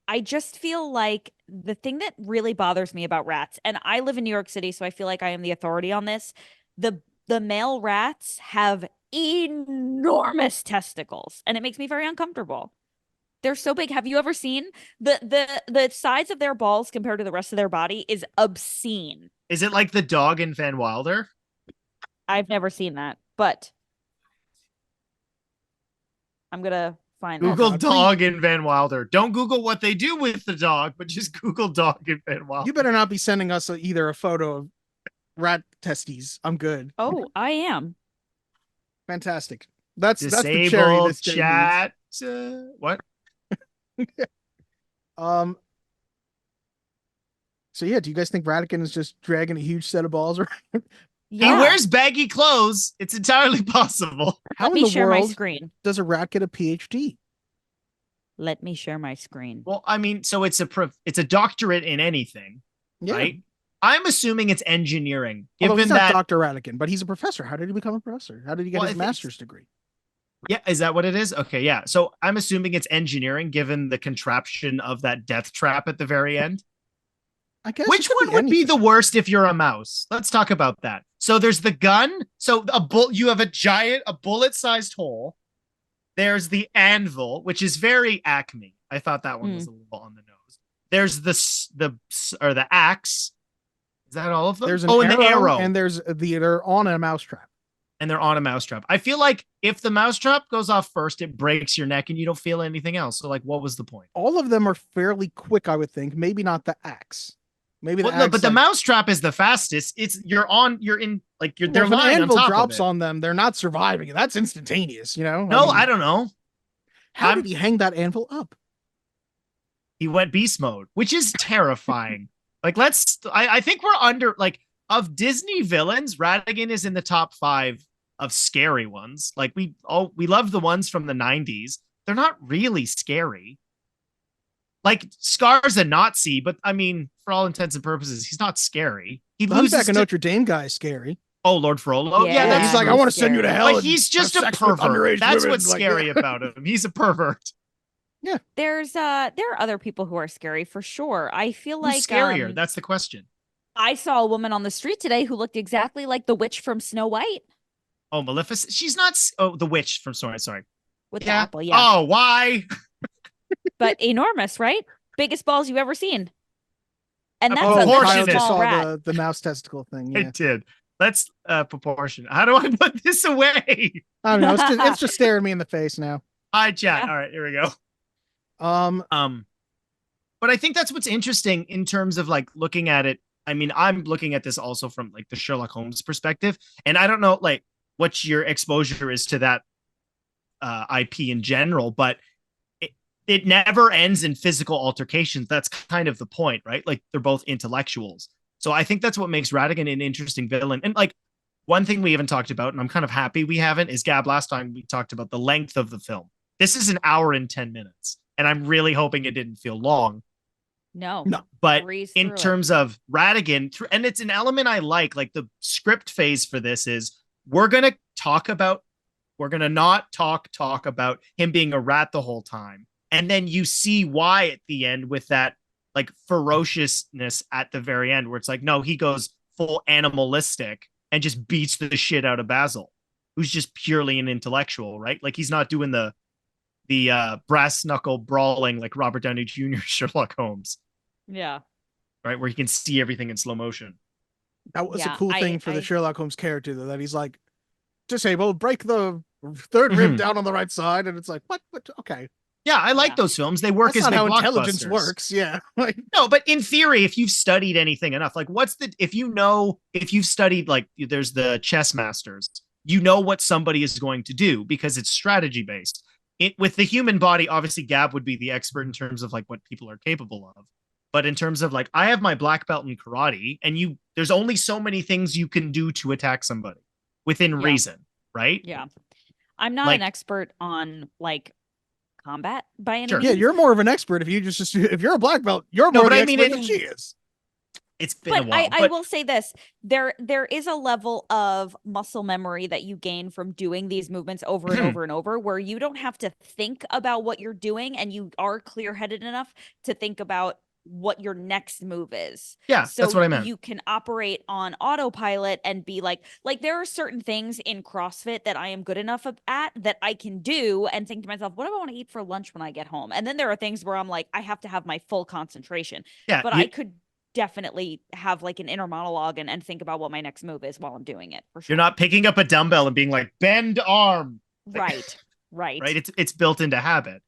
I just feel like the thing that really bothers me about rats, and I live in New York City, so I feel like I am the authority on this. The male rats have enormous testicles, and it makes me very uncomfortable. They're so big. Have you ever seen the size of their balls compared to the rest of their body is obscene. Is it like the dog in Van Wilder? I've never seen that, but I'm gonna Find Google that. dog in Van Wilder. Don't Google what they do with the dog, but just Google dog in Van Wilder. You better not be sending us either a photo of rat testes. I'm good. Oh, I am. Fantastic. That's the cherry Disable this day chat. What? So yeah, do you guys think Ratigan is just dragging a huge set of balls around? He wears baggy clothes. It's entirely possible. How Let in me the share my world screen. does a rat get a PhD? Let me share my screen. Well, I mean, so it's a doctorate in anything, Yeah. right? I'm assuming it's engineering. Although Given he's not that, Dr. Ratigan, but he's a professor. How did he become a professor? How did he get Well, I his think- master's degree? yeah, is that what it is? Okay, yeah. So I'm assuming it's engineering, given the contraption of that death trap at the very end. I guess. Which one would be the worst if you're a mouse? Let's talk about that. So there's the gun. So you have a bullet-sized hole. There's the anvil, which is very Acme. I thought that one was a little on the nose. There's the axe. Is that all of them? There's an and the arrow. and they're on a mousetrap. And they're on a mousetrap. I feel like if the mousetrap goes off first, it breaks your neck and you don't feel anything else. So like, what was the point? All of them are fairly quick, I would think. Maybe not the axe. Maybe the axe, but the mousetrap is the fastest. They're lying if an on anvil top drops of it. on them, they're not surviving. That's instantaneous, No, I mean, I don't know. How did he hang that anvil up? He went beast mode, which is terrifying. I think we're under, of Disney villains, Ratigan is in the top 5 of scary ones. Like we love the ones from the 90s. They're not really scary. Like Scar's a Nazi, but I mean, for all intents and purposes, he's not scary. He The loses Hunchback of to- Notre Dame guy is scary. Oh, Lord Frollo. Yeah, that's he's like, I want to send you to hell. But and he's just have a sex with pervert. underage That's women. what's scary about him. He's a pervert. Yeah. There are other people who are scary for sure. I feel Who's like scarier? That's the question. I saw a woman on the street today who looked exactly like the witch from Snow White Oh, Maleficent. She's not. The witch from Sorry. with the Yeah. apple. Yeah. Oh, why? But enormous, right? Biggest balls you've ever seen. And that's Oh, a proportionate. little Kyle just small saw rat. the mouse testicle thing. I Yeah. did. Let's proportion. How do I put this away? I don't know. It's just staring me in the face now. Hi, chat. All right, here we go. But I think that's what's interesting in terms of like looking at it. I mean, I'm looking at this also from like the Sherlock Holmes perspective, and I don't know like what your exposure is to that IP in general, but it never ends in physical altercations. That's kind of the point, right? Like they're both intellectuals. So I think that's what makes Ratigan an interesting villain. And like one thing we haven't talked about, and I'm kind of happy we haven't, is Gab, last time we talked about the length of the film. This is an hour and 10 minutes. And I'm really hoping it didn't feel long. No. But Breeze in through it. terms of Ratigan, and it's an element I like the script phase for this is we're going to not talk about him being a rat the whole time. And then you see why at the end with that like ferociousness at the very end, where it's like, no, he goes full animalistic and just beats the shit out of Basil, who's just purely an intellectual, right? Like he's not doing the brass knuckle brawling like Robert Downey Jr. Sherlock Holmes, Yeah. right? Where he can see everything in slow motion. That was Yeah, a cool thing for I- the Sherlock Holmes character, though, that he's like, disabled, break the third rib down on the right side. And it's like, what? Okay. Yeah, I like Yeah. those films. They work That's as not big how intelligence blockbusters. works. Yeah. Like, No, but in theory, if you've studied anything enough, like if you've studied, like there's the chess masters, you know what somebody is going to do because it's strategy based. With the human body, obviously Gab would be the expert in terms of like what people are capable of. But in terms of like, I have my black belt in karate and there's only so many things you can do to attack somebody within reason, right? Yeah. I'm not Like- an expert on like combat by any Sure. means. yeah, you're more of an expert if you're a black belt, you're No, more but of I an mean, expert than she is. It's been a But while. I will say this: there is a level of muscle memory that you gain from doing these movements over and over and over, where you don't have to think about what you're doing, and you are clear-headed enough to think about what your next move is. Yeah, So that's what I meant. you can operate on autopilot and be like there are certain things in CrossFit that I am good enough at that I can do and think to myself, what do I want to eat for lunch when I get home? And then there are things where I'm like, I have to have my full concentration. Yeah, But I could definitely have like an inner monologue and think about what my next move is while I'm doing it. For sure. You're not picking up a dumbbell and being like, bend arm. Right. Right. It's built into habit.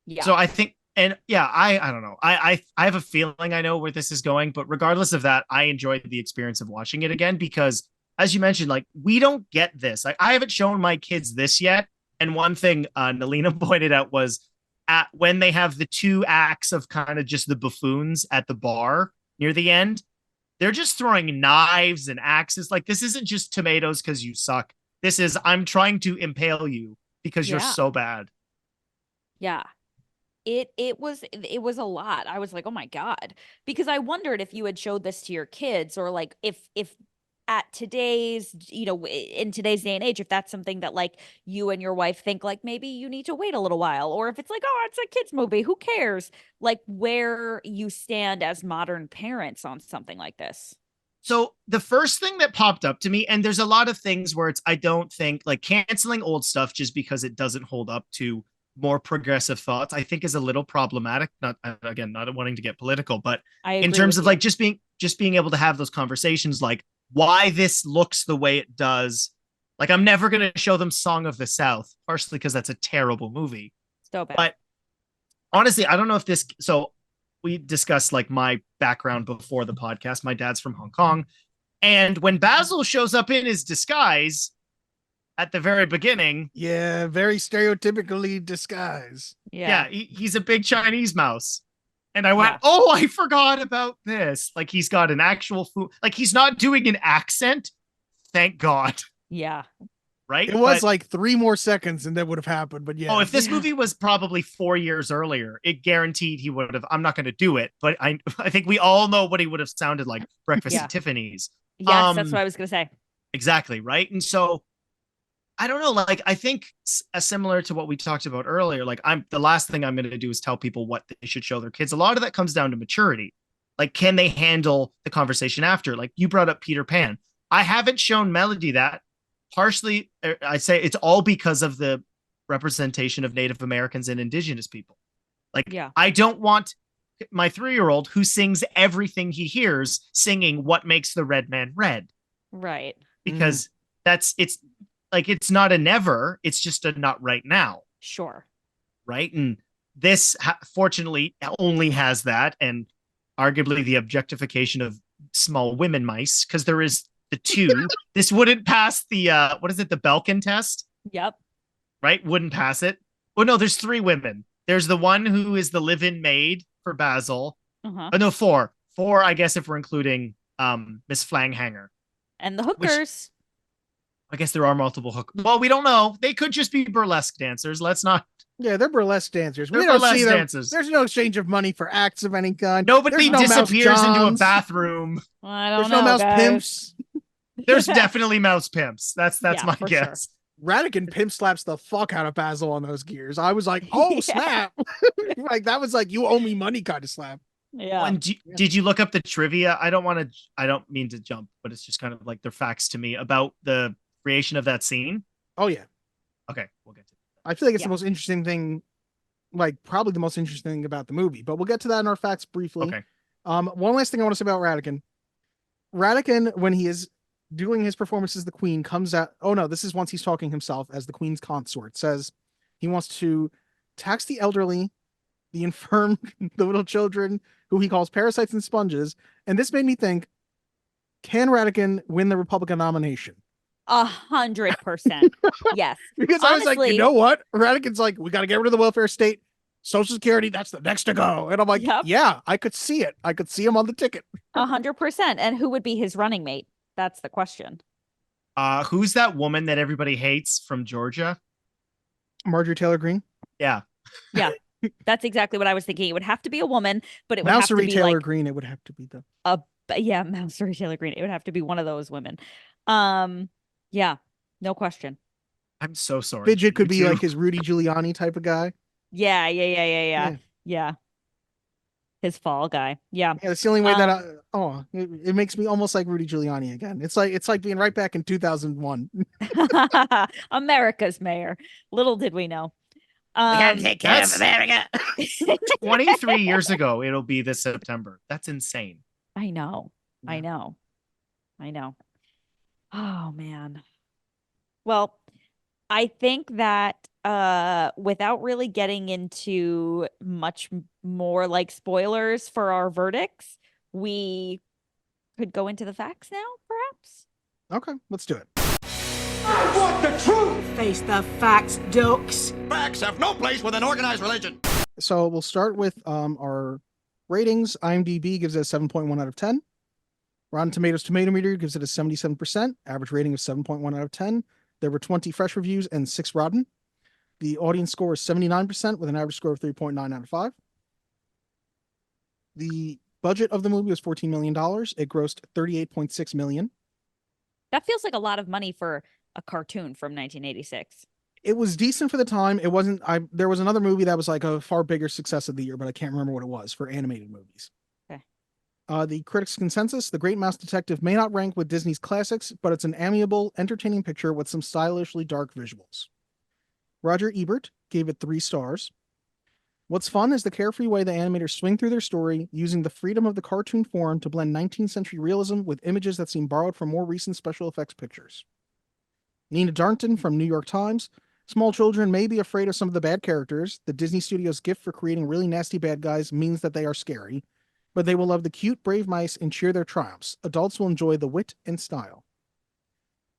Yeah. So I think, and yeah, I don't know. I have a feeling I know where this is going, but regardless of that, I enjoyed the experience of watching it again because, as you mentioned, like we don't get this. I haven't shown my kids this yet. And one thing Nalina pointed out was when they have the 2 acts of kind of just the buffoons at the bar near the end, they're just throwing knives and axes. Like this isn't just tomatoes because you suck. This is I'm trying to impale you because you're so bad. Yeah. It was a lot. I was like, oh my God, because I wondered if you had showed this to your kids or like if at today's, in today's day and age, if that's something that like you and your wife think like maybe you need to wait a little while, or if it's like, oh, it's a kid's movie, who cares? Like where you stand as modern parents on something like this. So the first thing that popped up to me, and there's a lot of things where I don't think like canceling old stuff just because it doesn't hold up to more progressive thoughts, I think is a little problematic. Not wanting to get political, but in terms of like just being able to have those conversations, like why this looks the way it does. Like I'm never going to show them Song of the South, partially because that's a terrible movie. So bad. But honestly, I don't know if this. So we discussed like my background before the podcast. My dad's from Hong Kong, and when Basil shows up in his disguise at the very beginning. Yeah, very stereotypically disguised. Yeah, he's a big Chinese mouse. And I went, oh, I forgot about this. Like he's got an actual food. Like he's not doing an accent. Thank God. Yeah. Right? It was like 3 more seconds and that would have happened. But yeah. Oh, if this movie was probably 4 years earlier, it guaranteed he would have. I'm not going to do it. But I think we all know what he would have sounded like. Breakfast at Tiffany's. Yes, that's what I was going to say. Exactly. Right. And so I don't know, like I think similar to what we talked about earlier, like the last thing I'm going to do is tell people what they should show their kids. A lot of that comes down to maturity. Like, can they handle the conversation after? Like you brought up Peter Pan. I haven't shown Melody that. Partially, I'd say it's all because of the representation of Native Americans and Indigenous people. Like, I don't want my 3-year-old who sings everything he hears singing What Makes the Red Man Red. Right. Because it's not a never, it's just a not right now. Sure. Right. And this fortunately only has that, and arguably the objectification of small women mice, because there is the 2. This wouldn't pass the what is it, the Belkin test? Yep. Right? Wouldn't pass it. Oh no, there's 3 women. There's the one who is the live-in maid for Basil. Oh no, 4. 4, I guess, if we're including Miss Flanghanger. And the hookers. I guess there are multiple hookers. Well, we don't know. They could just be burlesque dancers. Let's not. Yeah, they're burlesque dancers. They're burlesque dancers. There's no exchange of money for acts of any kind. Nobody disappears into a bathroom. I don't There's know. No mouse guys. pimps. There's definitely mouse pimps. That's my guess. Sure. Ratigan pimp slaps the fuck out of Basil on those gears. I was like, oh snap! Like that was like you owe me money kind of slap. Yeah. And did you look up the trivia? I don't mean to jump, but it's just kind of like they're facts to me about the creation of that scene. Oh yeah. Okay, we'll get to it. I feel like it's the most interesting thing, like probably the most interesting thing about the movie, but we'll get to that in our facts briefly. Okay. One last thing I want to say about Ratigan. Ratigan, when he is doing his performance as the Queen, comes out. Oh no, this is once he's talking himself as the Queen's consort. Says he wants to tax the elderly, the infirm, the little children, who he calls parasites and sponges. And this made me think: can Ratigan win the Republican nomination? 100%. Yes. Because honestly, I was like, you know what? Ratigan's like, we got to get rid of the welfare state. Social Security, that's the next to go. And I'm like, yeah, I could see it. I could see him on the ticket. 100%. And who would be his running mate? That's the question. Who's that woman that everybody hates from Georgia? Marjorie Taylor Greene? Yeah. Yeah. That's exactly what I was thinking. It would have to be a woman, but it would have to be Taylor like Greene. It would have to be the Mousery Taylor Greene. It would have to be one of those women. Yeah, no question. I'm so sorry. Fidget could be like his Rudy Giuliani type of guy. Yeah. His fall guy. Yeah. Yeah, that's the only way that it makes me almost like Rudy Giuliani again. It's like being right back in 2001. America's mayor. Little did we know. We gotta take care of America. 23 years ago, it'll be this September. That's insane. I know. Oh man. Well, I think that without really getting into much more like spoilers for our verdicts, we could go into the facts now, perhaps. Okay, let's do it. I want the truth! Face the facts, dukes. Facts have no place with an organized religion. So we'll start with our ratings. IMDb gives it a 7.1 out of 10. Rotten Tomatoes Tomato Meter gives it a 77%. Average rating of 7.1 out of 10. There were 20 fresh reviews and 6 rotten. The audience score is 79% with an average score of 3.9 out of 5. The budget of the movie was $14 million. It grossed $38.6 million. That feels like a lot of money for a cartoon from 1986. It was decent for the time. It wasn't. There was another movie that was like a far bigger success of the year, but I can't remember what it was for animated movies. Okay. The critics' consensus: The Great Mouse Detective may not rank with Disney's classics, but it's an amiable, entertaining picture with some stylishly dark visuals. Roger Ebert gave it 3 stars. What's fun is the carefree way the animators swing through their story, using the freedom of the cartoon form to blend 19th century realism with images that seem borrowed from more recent special effects pictures. Nina Darnton from New York Times: Small children may be afraid of some of the bad characters. The Disney Studios' gift for creating really nasty bad guys means that they are scary, but they will love the cute, brave mice and cheer their triumphs. Adults will enjoy the wit and style.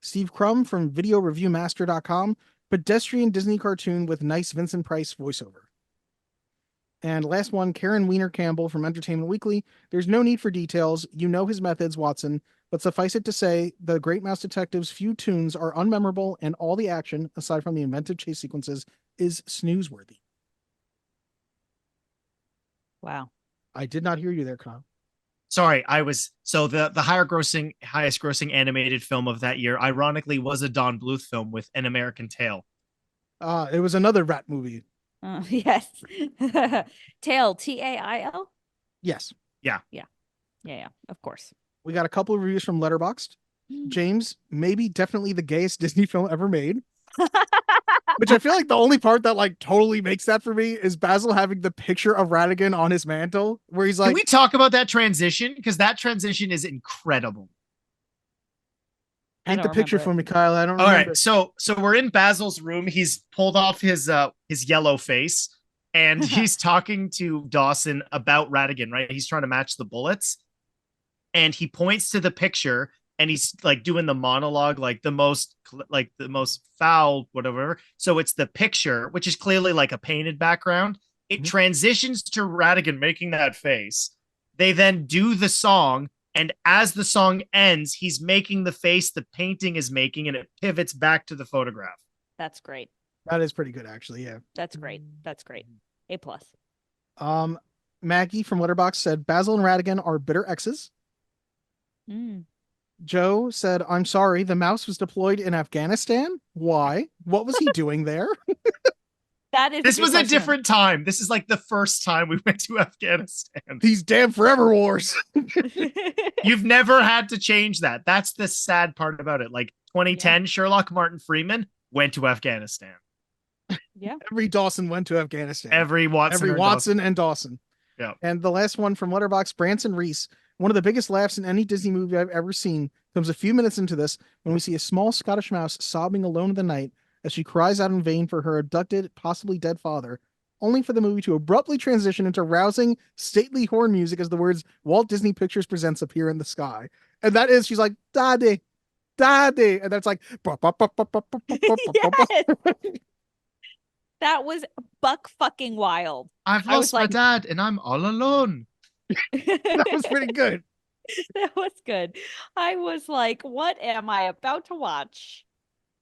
Steve Crum from VideoReviewMaster.com: Pedestrian Disney cartoon with nice Vincent Price voiceover. And last one, Karen Weiner Campbell from Entertainment Weekly: There's no need for details. You know his methods, Watson. But suffice it to say, The Great Mouse Detective's few tunes are unmemorable, and all the action, aside from the inventive chase sequences, is snoozeworthy. Wow. I did not hear you there, Kyle. Sorry, the highest grossing animated film of that year, ironically, was a Don Bluth film with An American Tail. It was another rat movie. Yes. Tail, Tail? Yes. Yeah, of course. We got a couple of reviews from Letterboxd. James: maybe definitely the gayest Disney film ever made. Which I feel like the only part that like totally makes that for me is Basil having the picture of Ratigan on his mantle, where he's like, can we talk about that transition? Because that transition is incredible. Paint the picture for me, Kyle. I don't All remember. right, so we're in Basil's room. He's pulled off his yellow face, and he's talking to Dawson about Ratigan, right? He's trying to match the bullets. And he points to the picture and he's like doing the monologue, like the most foul, whatever. So it's the picture, which is clearly like a painted background. It transitions to Ratigan making that face. They then do the song. And as the song ends, he's making the face the painting is making, and it pivots back to the photograph. That's great. That is pretty good, actually. Yeah. That's great. A+. Maggie from Letterboxd said Basil and Ratigan are bitter exes. Joe said, I'm sorry, the mouse was deployed in Afghanistan. Why? What was he doing there? This was a different time. This is like the first time we went to Afghanistan. These damn forever wars. You've never had to change that. That's the sad part about it. Like 2010, Sherlock Martin Freeman went to Afghanistan. Yeah. Every Dawson went to Afghanistan. Every Watson and Dawson. Yeah. And the last one from Letterboxd, Branson Reese: one of the biggest laughs in any Disney movie I've ever seen comes a few minutes into this when we see a small Scottish mouse sobbing alone in the night as she cries out in vain for her abducted, possibly dead father, only for the movie to abruptly transition into rousing, stately horn music as the words Walt Disney Pictures Presents appear in the sky. And that is, she's like, Daddy, Daddy. And that's like, that was buck fucking wild. I've lost my dad and I'm all alone. That was pretty good. That was good. I was like, what am I about to watch?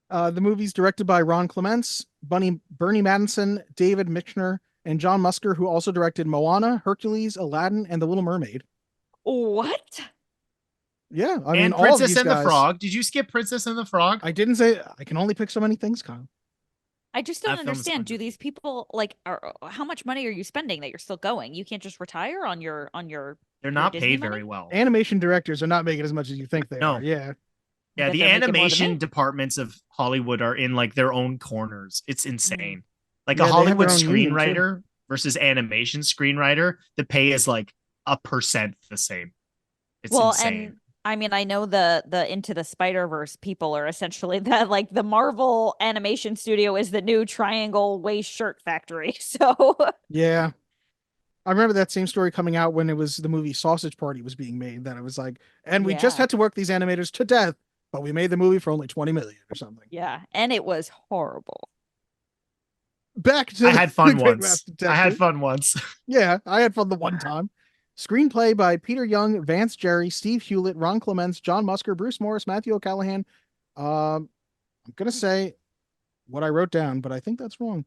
The movie's directed by Ron Clements, Bernie Madison, David Michner, and John Musker, who also directed Moana, Hercules, Aladdin, and The Little Mermaid. What? Yeah, I mean, and all of Princess these and guys. the Frog. Did you skip Princess and the Frog? I didn't say. I can only pick so many things, Kyle. I just don't understand. Do these people how much money are you spending that you're still going? You can't just retire on your. They're not Disney paid money? very well. Animation directors are not making as much as you think they are. Yeah. Yeah, That the they're making more than animation me? departments of Hollywood are in like their own corners. It's insane. Like Yeah, a they have Hollywood their own union, too. screenwriter versus animation screenwriter, the pay is like 1% the same. It's insane. I mean, I know the Into the Spider-Verse people are essentially that, like, the Marvel animation studio is the new triangle waist shirt factory. So Yeah. I remember that same story coming out when it was the movie Sausage Party was being made, that it was like, and we just Yeah. had to work these animators to death, but we made the movie for only 20 million or something. Yeah, and it was horrible. Back to I had fun the Great once. Mouse I had Detective. fun once. Yeah, I had fun the one time. Screenplay by Peter Young, Vance Jerry, Steve Hewlett, Ron Clements, John Musker, Bruce Morris, Matthew O'Callaghan. I'm gonna say what I wrote down, but I think that's wrong.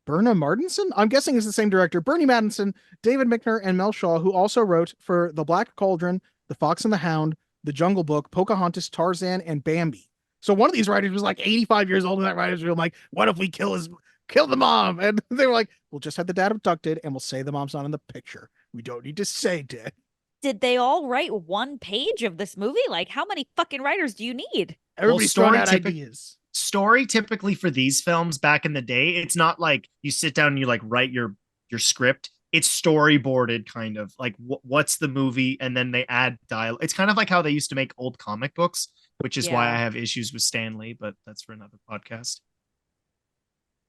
Berna Martinson? I'm guessing it's the same director. Bernie Madison, David Michner, and Mel Shaw, who also wrote for The Black Cauldron, The Fox and the Hound, The Jungle Book, Pocahontas, Tarzan, and Bambi. So one of these writers was like 85 years old in that writer's room, like, what if we kill the mom? And they were like, we'll just have the dad abducted and we'll say the mom's not in the picture. We don't need to say dead. Did they all write one page of this movie? Like, how many fucking writers do you need? Everybody's throwing out ideas. Story typically for these films back in the day, it's not like you sit down and you like write your script. It's storyboarded, kind of like what's the movie, and then they add dialogue. It's kind of like how they used to make old comic books, which is why I have issues with Stan Lee, but that's for another podcast.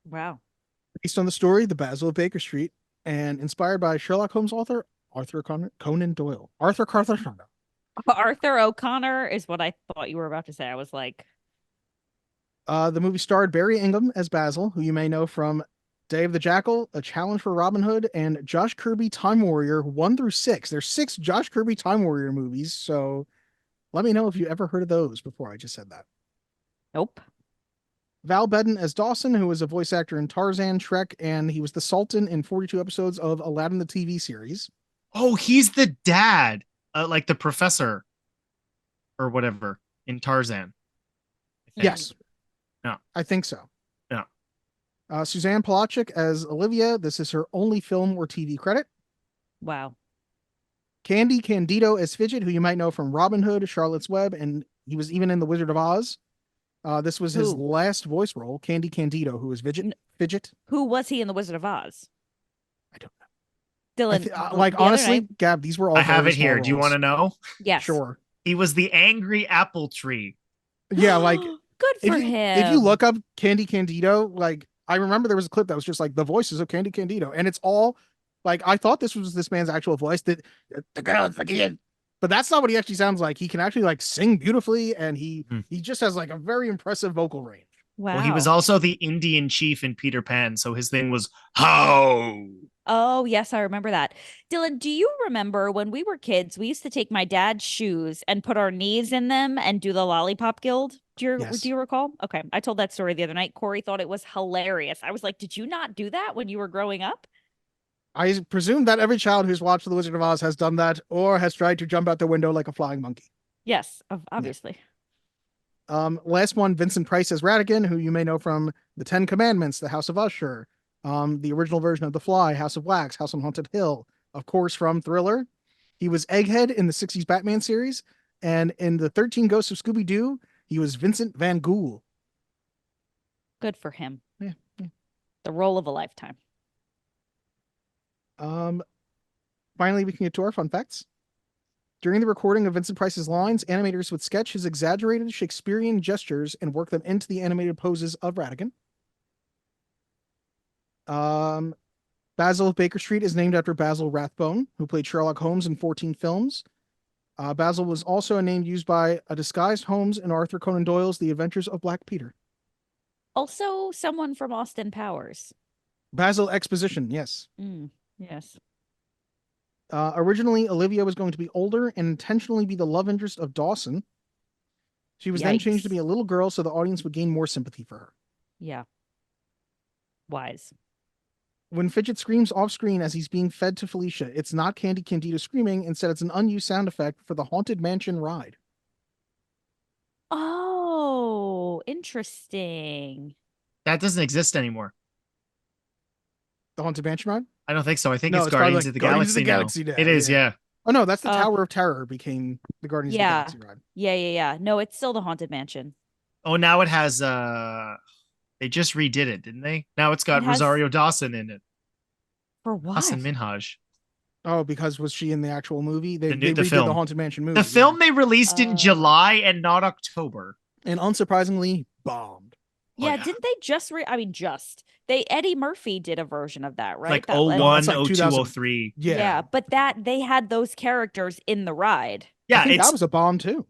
Wow. Based on the story, The Basil of Baker Street, and inspired by Sherlock Holmes author Arthur Conan Doyle. Arthur O'Connor is what I thought you were about to say. I was like, the movie starred Barry Ingham as Basil, who you may know from Day of the Jackal, A Challenge for Robin Hood, and Josh Kirby Time Warrior 1 through 6. There's 6 Josh Kirby Time Warrior movies, so let me know if you ever heard of those before I just said that. Nope. Val Bedden as Dawson, who was a voice actor in Tarzan, Shrek, and he was the Sultan in 42 episodes of Aladdin the TV series. Oh, he's the dad, like the professor or whatever in Tarzan. Yes. No. I think so. No. Suzanne Palachuk as Olivia. This is her only film or TV credit. Wow. Candy Candido as Fidget, who you might know from Robin Hood, Charlotte's Web, and he was even in The Wizard of Oz. This was his last voice role, Candy Candido, who was Fidget. Who was he in The Wizard of Oz? I don't know. Dylan, honestly, Gab, these were all. I have it here. Roles. Do you want to know? Yes. Sure. He was the angry apple tree. Yeah, like good for him. If you look up Candy Candido, like I remember there was a clip that was just like the voices of Candy Candido, and it's all like I thought this was this man's actual voice. That the girl again, but that's not what he actually sounds like. He can actually like sing beautifully, and he just has like a very impressive vocal range. Wow. Well, he was also the Indian chief in Peter Pan, so his thing was how. Oh, yes, I remember that. Dylan, do you remember when we were kids, we used to take my dad's shoes and put our knees in them and do the lollipop guild? Do you recall? Okay. I told that story the other night. Corey thought it was hilarious. I was like, did you not do that when you were growing up? I presume that every child who's watched The Wizard of Oz has done that or has tried to jump out the window like a flying monkey. Yes, obviously. Yeah. Last one, Vincent Price as Ratigan, who you may know from The 10 Commandments, The House of Usher, the original version of The Fly, House of Wax, House on Haunted Hill, of course, from Thriller. He was Egghead in the 60s Batman series, and in the 13 Ghosts of Scooby-Doo, he was Vincent Van Ghoul. Good for him. Yeah. The role of a lifetime. Finally, we can get to our fun facts. During the recording of Vincent Price's lines, animators would sketch his exaggerated Shakespearean gestures and work them into the animated poses of Ratigan. Basil of Baker Street is named after Basil Rathbone, who played Sherlock Holmes in 14 films. Basil was also a name used by a disguised Holmes in Arthur Conan Doyle's The Adventures of Black Peter. Also, someone from Austin Powers. Basil Exposition, yes. Yes. Originally, Olivia was going to be older and intentionally be the love interest of Dawson. She was then changed to be a little girl so the audience would gain more sympathy for her. Yeah. Wise. When Fidget screams off screen as he's being fed to Felicia, it's not Candy Candido screaming. Instead, it's an unused sound effect for the Haunted Mansion ride. Oh, interesting. That doesn't exist anymore. The Haunted Mansion ride? I don't think so. I think it's Guardians of the Galaxy now. It is, yeah. Oh, no, that's the Tower of Terror became the Guardians of the Galaxy ride. Yeah. No, it's still the Haunted Mansion. Oh, now it has, they just redid it, didn't they? Now it's got Rosario Dawson in it. For what? Hassan Minhaj. Oh, because was she in the actual movie? They The redid film. the Haunted Mansion movie. The film they released in July and not October. And unsurprisingly, bombed. Yeah, didn't they Eddie Murphy did a version of that, right? Like that 01, like 02, 03. Yeah, but they had those characters in the ride. Yeah, that was a bomb too.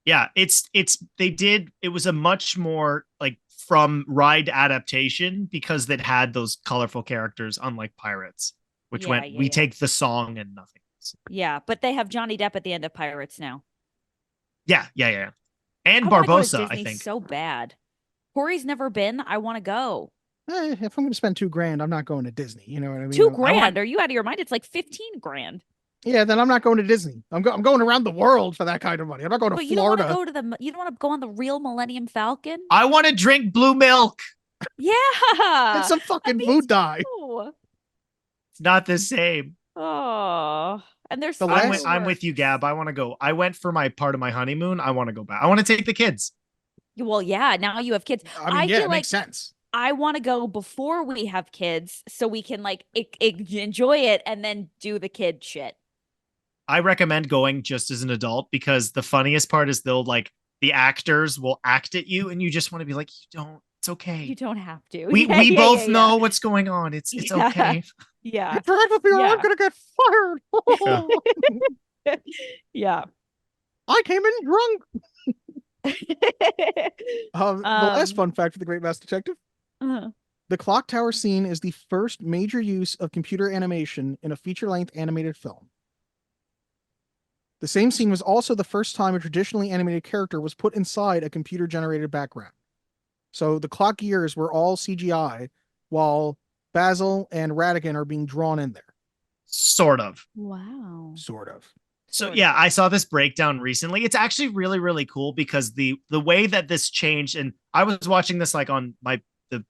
Yeah, it was a much more like from ride adaptation because that had those colorful characters, unlike Pirates, which we take the song and nothing else. Yeah, but they have Johnny Depp at the end of Pirates now. Yeah. And Barbosa, I think. So bad. Corey's never been. I want to go. If I'm going to spend $2,000, I'm not going to Disney. You know what I mean? $2,000? Are you out of your mind? It's like $15,000. Yeah, then I'm not going to Disney. I'm going around the world for that kind of money. I'm not going to Florida. You don't want to go on the real Millennium Falcon? I want to drink blue milk. Yeah. It's some fucking food dye. It's not the same. Oh. And there's I'm with you, Gab. I want to go. I went for my part of my honeymoon. I want to go back. I want to take the kids. Well, yeah, now you have kids. I mean, it makes sense. I want to go before we have kids so we can like enjoy it and then do the kid shit. I recommend going just as an adult because the funniest part is the actors will act at you and you just want to be like, it's okay. You don't have to. We both know what's going on. It's okay. Yeah. You're driving with me or I'm going to get fired. Yeah. I came in drunk. The last fun fact for the Great Mass Detective. The clock tower scene is the first major use of computer animation in a feature-length animated film. The same scene was also the first time a traditionally animated character was put inside a computer-generated background. So the clock gears were all CGI, while Basil and Ratigan are being drawn in there. Sort of. Wow. Sort of. So yeah, I saw this breakdown recently. It's actually really, really cool because the way that this changed, and I was watching this like on the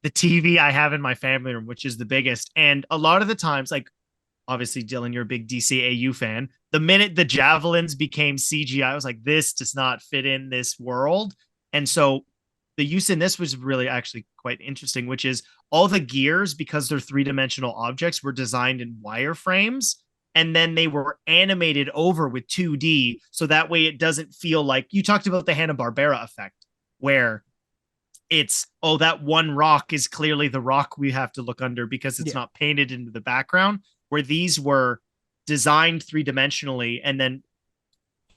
TV I have in my family room, which is the biggest. And a lot of the times, like obviously, Dylan, you're a big DCAU fan. The minute the javelins became CGI, I was like, this does not fit in this world. And so the use in this was really actually quite interesting, which is all the gears, because they're three-dimensional objects, were designed in wireframes. And then they were animated over with 2D. So that way it doesn't feel like, you talked about the Hanna-Barbera effect, where it's, that one rock is clearly the rock we have to look under because it's not painted into the background, where these were designed three-dimensionally and then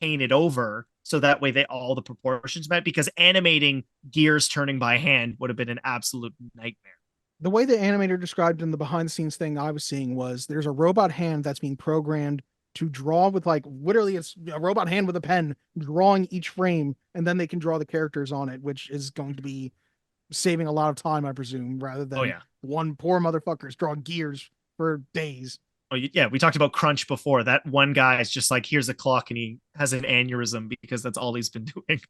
painted over. So that way all the proportions met, because animating gears turning by hand would have been an absolute nightmare. The way the animator described in the behind the scenes thing I was seeing was there's a robot hand that's being programmed to draw with literally it's a robot hand with a pen drawing each frame, and then they can draw the characters on it, which is going to be saving a lot of time, I presume, rather than one poor motherfucker's drawing gears for days. Oh yeah, we talked about crunch before. That one guy is just like, here's a clock, and he has an aneurysm because that's all he's been doing.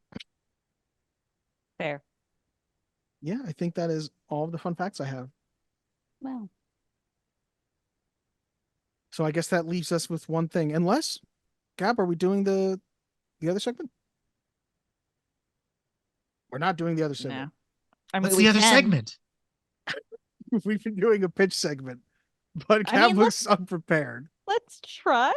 Fair. Yeah, I think that is all of the fun facts I have. Well. So I guess that leaves us with one thing. Unless, Gab, are we doing the other segment? We're not doing the other segment. No. What's the other segment? We've been doing a pitch segment, but Gab looks unprepared. Let's try.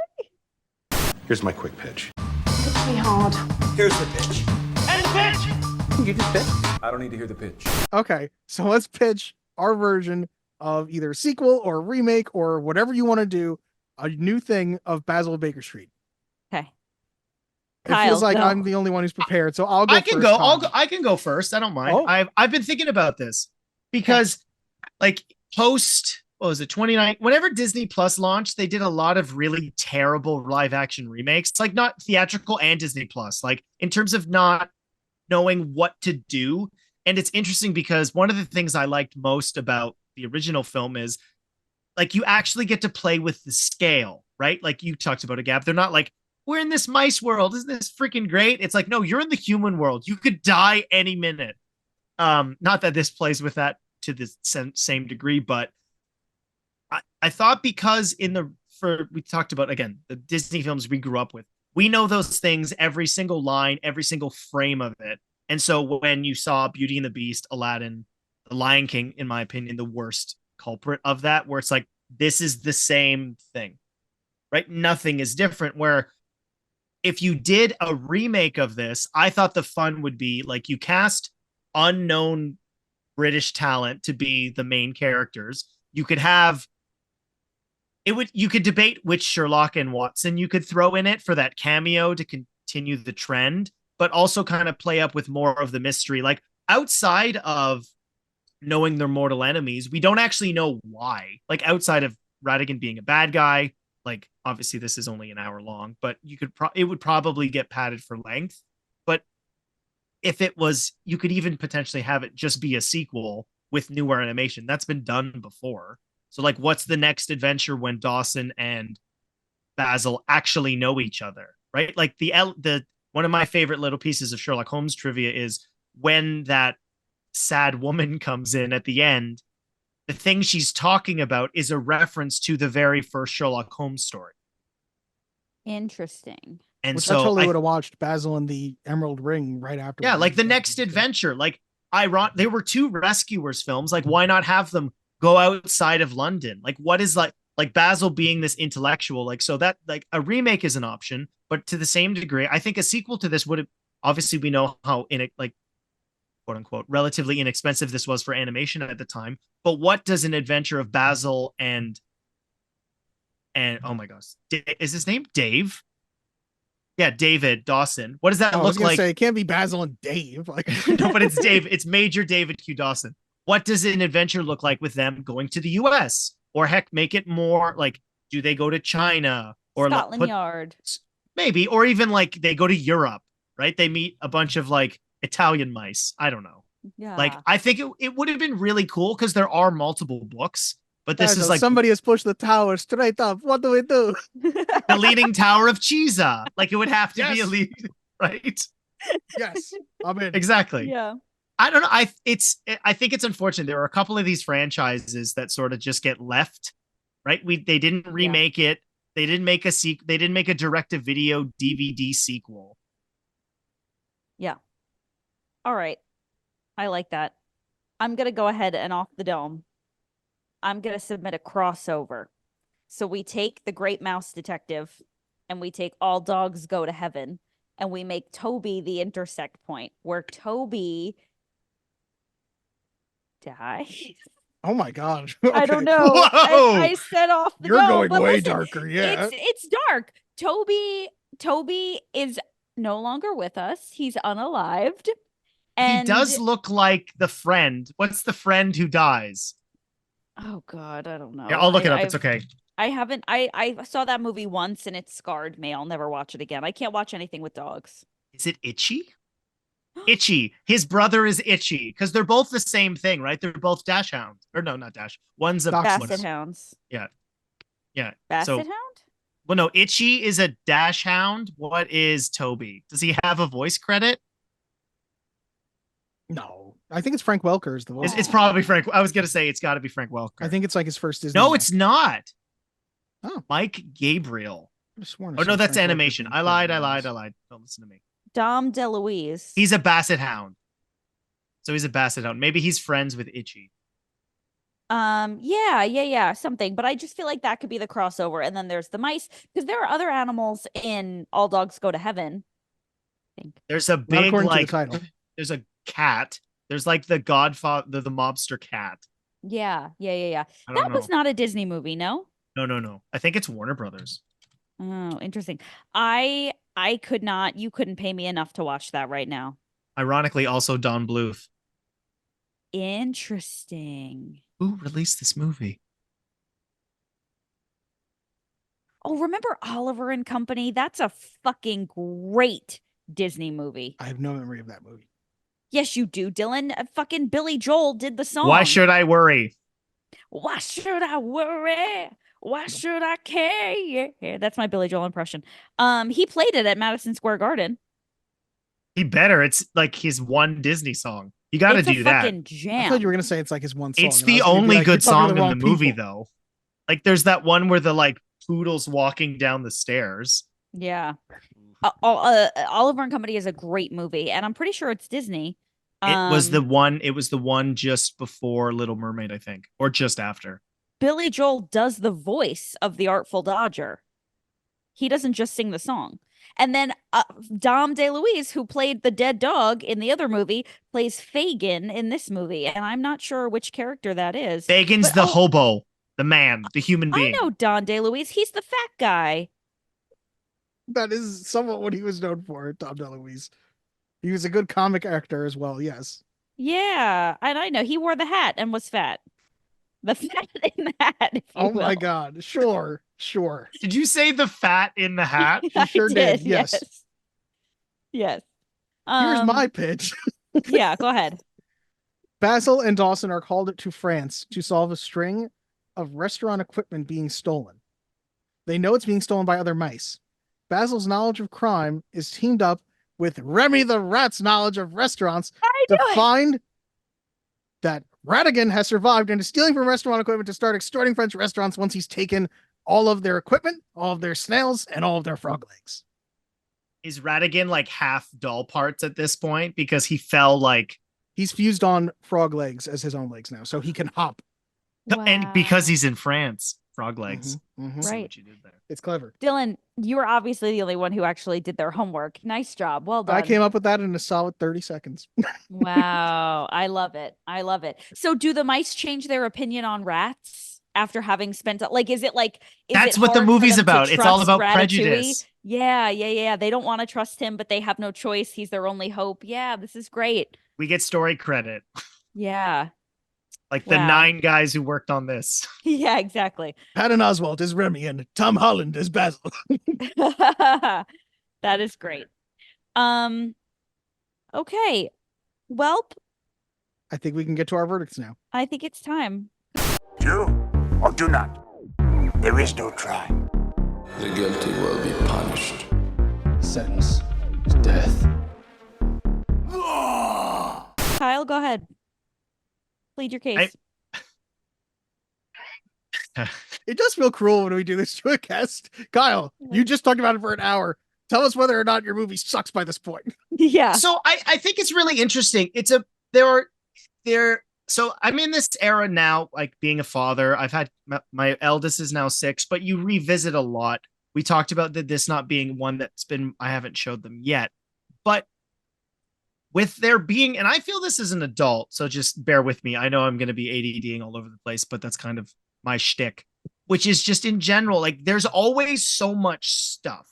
Here's my quick pitch. Pitch me hard. Here's the pitch. And pitch! You just pitch? I don't need to hear the pitch. Okay, so let's pitch our version of either a sequel or a remake or whatever you want to do, a new thing of Basil Baker Street. Okay. It feels like I'm the only one who's prepared, so I'll go first. I can go first. I don't mind. Oh. I've been thinking about this because like post, what was it, 29? Whenever Disney Plus launched, they did a lot of really terrible live action remakes. It's like not theatrical and Disney Plus, like in terms of not knowing what to do. And it's interesting because one of the things I liked most about the original film is like you actually get to play with the scale, right? Like you talked about it, Gab. They're not like, we're in this mice world. Isn't this freaking great? It's like, no, you're in the human world. You could die any minute. Not that this plays with that to the same degree, but I thought because we talked about, again, the Disney films we grew up with, we know those things, every single line, every single frame of it. And so when you saw Beauty and the Beast, Aladdin, The Lion King, in my opinion, the worst culprit of that, where it's like this is the same thing, right? Nothing is different. Where if you did a remake of this, I thought the fun would be like you cast unknown British talent to be the main characters. You could have you could debate which Sherlock and Watson you could throw in it for that cameo to continue the trend, but also kind of play up with more of the mystery. Like outside of knowing they're mortal enemies, we don't actually know why. Like outside of Ratigan being a bad guy, like obviously this is only an hour long, but you could it would probably get padded for length. But if it was, you could even potentially have it just be a sequel with newer animation. That's been done before. So like, what's the next adventure when Dawson and Basil actually know each other, right? Like the one of my favorite little pieces of Sherlock Holmes trivia is when that sad woman comes in at the end, the thing she's talking about is a reference to the very first Sherlock Holmes story. Interesting. And which so I totally would have watched Basil and the Emerald Ring right after. Yeah, like the next adventure. Like they were two rescuers films. Like why not have them go outside of London? Like what is like Basil being this intellectual, like, so that like a remake is an option, but to the same degree, I think a sequel to this would have, obviously we know how like quote unquote relatively inexpensive this was for animation at the time, but what does an adventure of Basil and oh my gosh, is his name Dave? Yeah, David Dawson. What does that look like? Say, it can't be Basil and Dave. Like no, but it's Dave. It's Major David Q. Dawson. What does an adventure look like with them going to the US? Or heck, make it more like, do they go to China or Scotland Yard? Maybe, or even like they go to Europe, right? They meet a bunch of like Italian mice. I don't know. Yeah. Like, I think it would have been really cool because there are multiple books, but this is like somebody has pushed the tower straight up. What do we do? The Leaning Tower of Chisa. Like it would have to be a lead, right? Yes, I'm in. Exactly. Yeah. I don't know. I think it's unfortunate. There are a couple of these franchises that sort of just get left, right? They didn't remake it. They didn't make They didn't make a direct-to-video DVD sequel. Yeah. All right. I like that. I'm gonna go ahead and off the dome. I'm gonna submit a crossover. So we take The Great Mouse Detective, and we take All Dogs Go to Heaven, and we make Toby the intersect point, where Toby dies. Oh my god! Okay. I don't know. I said off the You're dome, going way darker. Yeah, it's dark. Toby is no longer with us. He's unalived. And he does look like the friend. What's the friend who dies? Oh god, I don't know. Yeah, I'll look it up. It's okay. I haven't. I saw that movie once and it scarred me. I'll never watch it again. I can't watch anything with dogs. Is it Itchy? Itchy. His brother is Itchy because they're both the same thing, right? They're both dash hounds. Or no, not dash. One's a basset hounds. Yeah. Basset hound? Well, no, Itchy is a dash hound. What is Toby? Does he have a voice credit? No, I think it's Frank Welker is the voice. It's probably Frank. I was gonna say it's got to be Frank Welker. I think it's like his first Disney. No, it's not. Oh, Mike Gabriel. Oh no, that's Frank animation. I lied. Don't listen to me. Dom DeLuise. He's a basset hound. So he's a basset hound. Maybe he's friends with Itchy. Yeah, something. But I just feel like that could be the crossover. And then there's the mice, because there are other animals in All Dogs Go to Heaven. I think there's a big like. There's a cat. There's like the Godfather, the mobster cat. Yeah. That was not a Disney movie, no? No. I think it's Warner Brothers. Oh, interesting. You couldn't pay me enough to watch that right now. Ironically, also Don Bluth. Interesting. Who released this movie? Oh, remember Oliver and Company? That's a fucking great Disney movie. I have no memory of that movie. Yes, you do, Dylan. Fucking Billy Joel did the song. Why should I worry? Why should I worry? Why should I care? Yeah, that's my Billy Joel impression. He played it at Madison Square Garden. He better. It's like his one Disney song. You got to do that. Fucking jam. I thought you were gonna say it's like his one song. It's the only good song in the movie, though. Like, there's that one where the like poodle's walking down the stairs. Yeah. Oliver and Company is a great movie, and I'm pretty sure it's Disney. It was the one just before Little Mermaid, I think, or just after. Billy Joel does the voice of the Artful Dodger. He doesn't just sing the song. And then Dom DeLuise, who played the dead dog in the other movie, plays Fagin in this movie. And I'm not sure which character that is. Fagin's the hobo, the man, the human being. I know Don DeLuise. He's the fat guy. That is somewhat what he was known for, Dom DeLuise. He was a good comic actor as well, yes. Yeah, and I know he wore the hat and was fat. The fat in the hat, if you will. My God. Sure. Did you say the fat in the hat? You sure did. Yes. Yes. Here's my pitch. Yeah, go ahead. Basil and Dawson are called to France to solve a string of restaurant equipment being stolen. They know it's being stolen by other mice. Basil's knowledge of crime is teamed up with Remy the Rat's knowledge of restaurants to find that Ratigan has survived and is stealing from restaurant equipment to start extorting French restaurants once he's taken all of their equipment, all of their snails, and all of their frog legs. Is Ratigan like half doll parts at this point? Because he fell like... He's fused on frog legs as his own legs now, so he can hop. Wow. And because he's in France, frog legs. Right. What you did there. It's clever. Dylan, you were obviously the only one who actually did their homework. Nice job. Well done. I came up with that in a solid 30 seconds. Wow. I love it. So do the mice change their opinion on rats after having spent, like, is it That's what the movie's about. It's all about Ratatouille? prejudice. Yeah. They don't want to trust him, but they have no choice. He's their only hope. Yeah, this is great. We get story credit. Yeah. Like the 9 guys who worked on this. Yeah, exactly. Patton Oswalt is Remy and Tom Holland is Basil. That is great. Okay. Welp. I think we can get to our verdicts now. I think it's time. Do or do not. There is no try. The guilty will be punished. Sentence is death. Kyle, go ahead. Plead your case. It does feel cruel when we do this to a guest. Kyle, you just talked about it for an hour. Tell us whether or not your movie sucks by this point. Yeah. So I think it's really interesting. So I'm in this era now, like being a father. I've had my eldest is now 6, but you revisit a lot. We talked about this not being one I haven't showed them yet, but with there being, and I feel this as an adult, so just bear with me. I know I'm going to be ADDing all over the place, but that's kind of my shtick, which is just in general, like there's always so much stuff,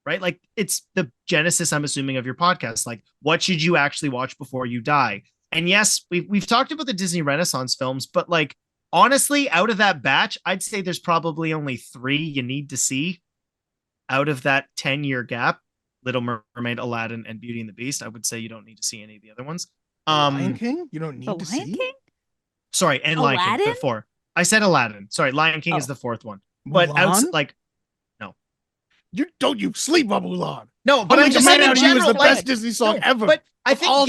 right? Like it's the genesis, I'm assuming, of your podcast. Like, what should you actually watch before you die? And yes, we've talked about the Disney Renaissance films, but like, honestly, out of that batch, I'd say there's probably only 3 you need to see out of that 10-year gap. Little Mermaid, Aladdin, and Beauty and the Beast. I would say you don't need to see any of the other ones. Lion King? You don't need to see? Lion King? Sorry, and Lion King, the 4. I said Aladdin. Sorry, Lion King is the 4th one. But no. Don't you sleep on Mulan. No, but I'm just saying in general, was the best Disney song ever. But I think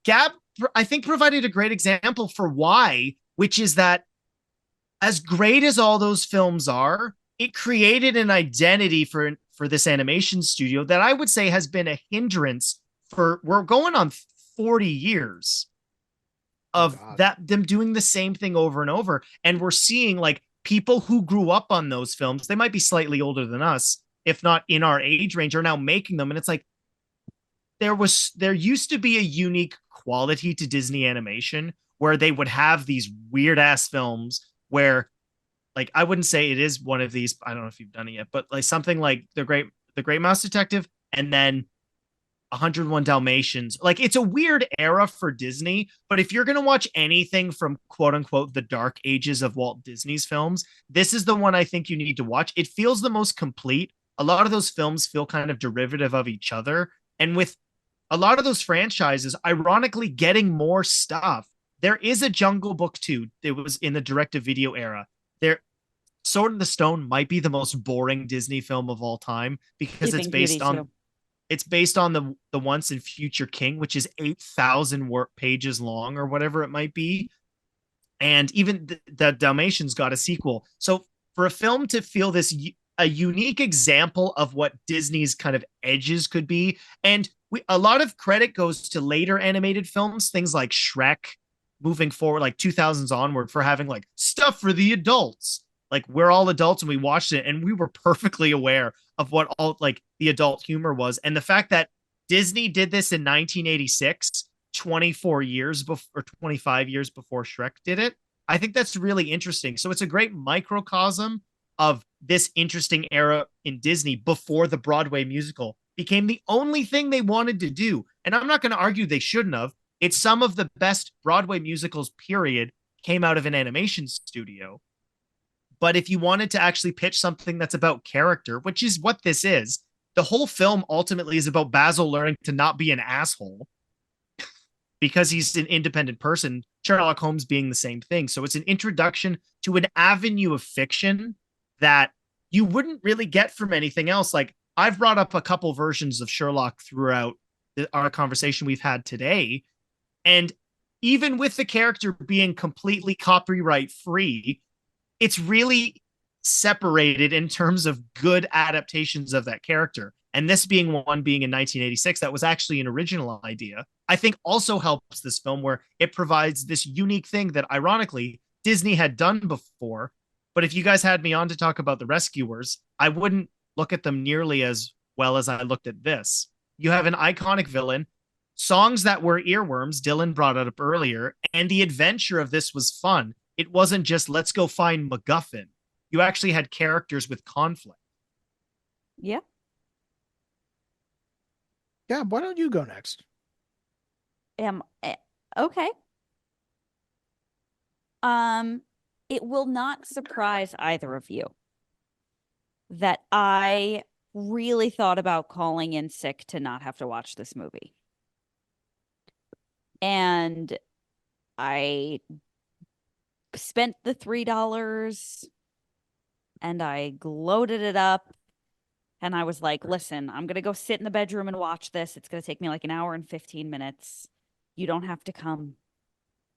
Gab, I think provided a great example for why, which is that as great as all those films are, it created an identity for this animation studio that I would say has been a hindrance we're going on 40 years of them doing the same thing over and over. And we're seeing like people who grew up on those films, they might be slightly older than us, if not in our age range, are now making them. And it's like, there used to be a unique quality to Disney animation where they would have these weird ass films where, like, I wouldn't say it is one of these. I don't know if you've done it yet, but like something like the Great Mouse Detective, and then 101 Dalmatians. Like, it's a weird era for Disney, but if you're going to watch anything from quote unquote the dark ages of Walt Disney's films, this is the one I think you need to watch. It feels the most complete. A lot of those films feel kind of derivative of each other. And with a lot of those franchises, ironically, getting more stuff. There is a Jungle Book 2. It was in the direct-to-video era. Sword in the Stone might be the most boring Disney film of all time because it's based on the Once and Future King, which is 8,000 pages long or whatever it might be. And even the Dalmatians got a sequel. So for a film to feel a unique example of what Disney's kind of edges could be, and a lot of credit goes to later animated films, things like Shrek moving forward, like 2000s onward, for having like stuff for the adults. Like we're all adults and we watched it and we were perfectly aware of what all like the adult humor was. And the fact that Disney did this in 1986, 24 years before, or 25 years before Shrek did it, I think that's really interesting. So it's a great microcosm of this interesting era in Disney before the Broadway musical became the only thing they wanted to do. And I'm not going to argue they shouldn't have. It's some of the best Broadway musicals, period, came out of an animation studio. But if you wanted to actually pitch something that's about character, which is what this is, the whole film ultimately is about Basil learning to not be an asshole because he's an independent person, Sherlock Holmes being the same thing. So it's an introduction to an avenue of fiction that you wouldn't really get from anything else. Like, I've brought up a couple versions of Sherlock throughout our conversation we've had today. And even with the character being completely copyright free, it's really separated in terms of good adaptations of that character. And this being one being in 1986, that was actually an original idea, I think also helps this film, where it provides this unique thing that ironically Disney had done before. But if you guys had me on to talk about the Rescuers, I wouldn't look at them nearly as well as I looked at this. You have an iconic villain, songs that were earworms, Dylan brought it up earlier, and the adventure of this was fun. It wasn't just let's go find MacGuffin. You actually had characters with conflict. Yeah. Yeah, why don't you go next? Okay. It will not surprise either of you that I really thought about calling in sick to not have to watch this movie. And I spent the $3 and I gloated it up. And I was like, listen, I'm going to go sit in the bedroom and watch this. It's going to take me like an hour and 15 minutes. You don't have to come,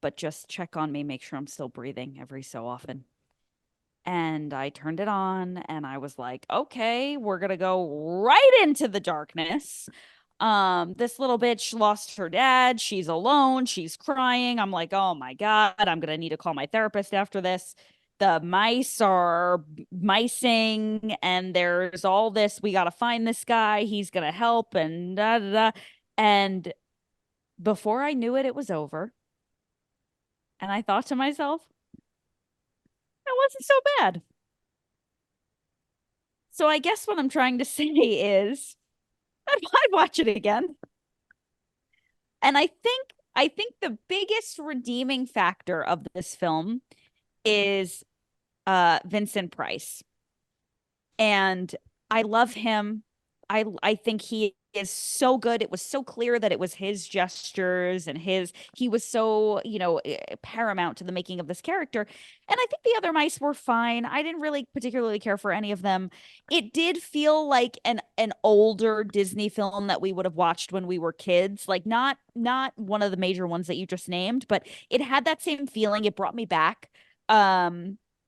but just check on me, make sure I'm still breathing every so often. And I turned it on and I was like, okay, we're going to go right into the darkness. This little bitch lost her dad. She's alone. She's crying. I'm like, oh my God, I'm going to need to call my therapist after this. The mice are micing and there's all this. We got to find this guy. He's going to help and da, da, da. And before I knew it, it was over. And I thought to myself, that wasn't so bad. So I guess what I'm trying to say is I'd watch it again. And I think the biggest redeeming factor of this film is Vincent Price. And I love him. I think he is so good. It was so clear that it was his gestures and he was so, paramount to the making of this character. And I think the other mice were fine. I didn't really particularly care for any of them. It did feel like an older Disney film that we would have watched when we were kids, like not one of the major ones that you just named, but it had that same feeling. It brought me back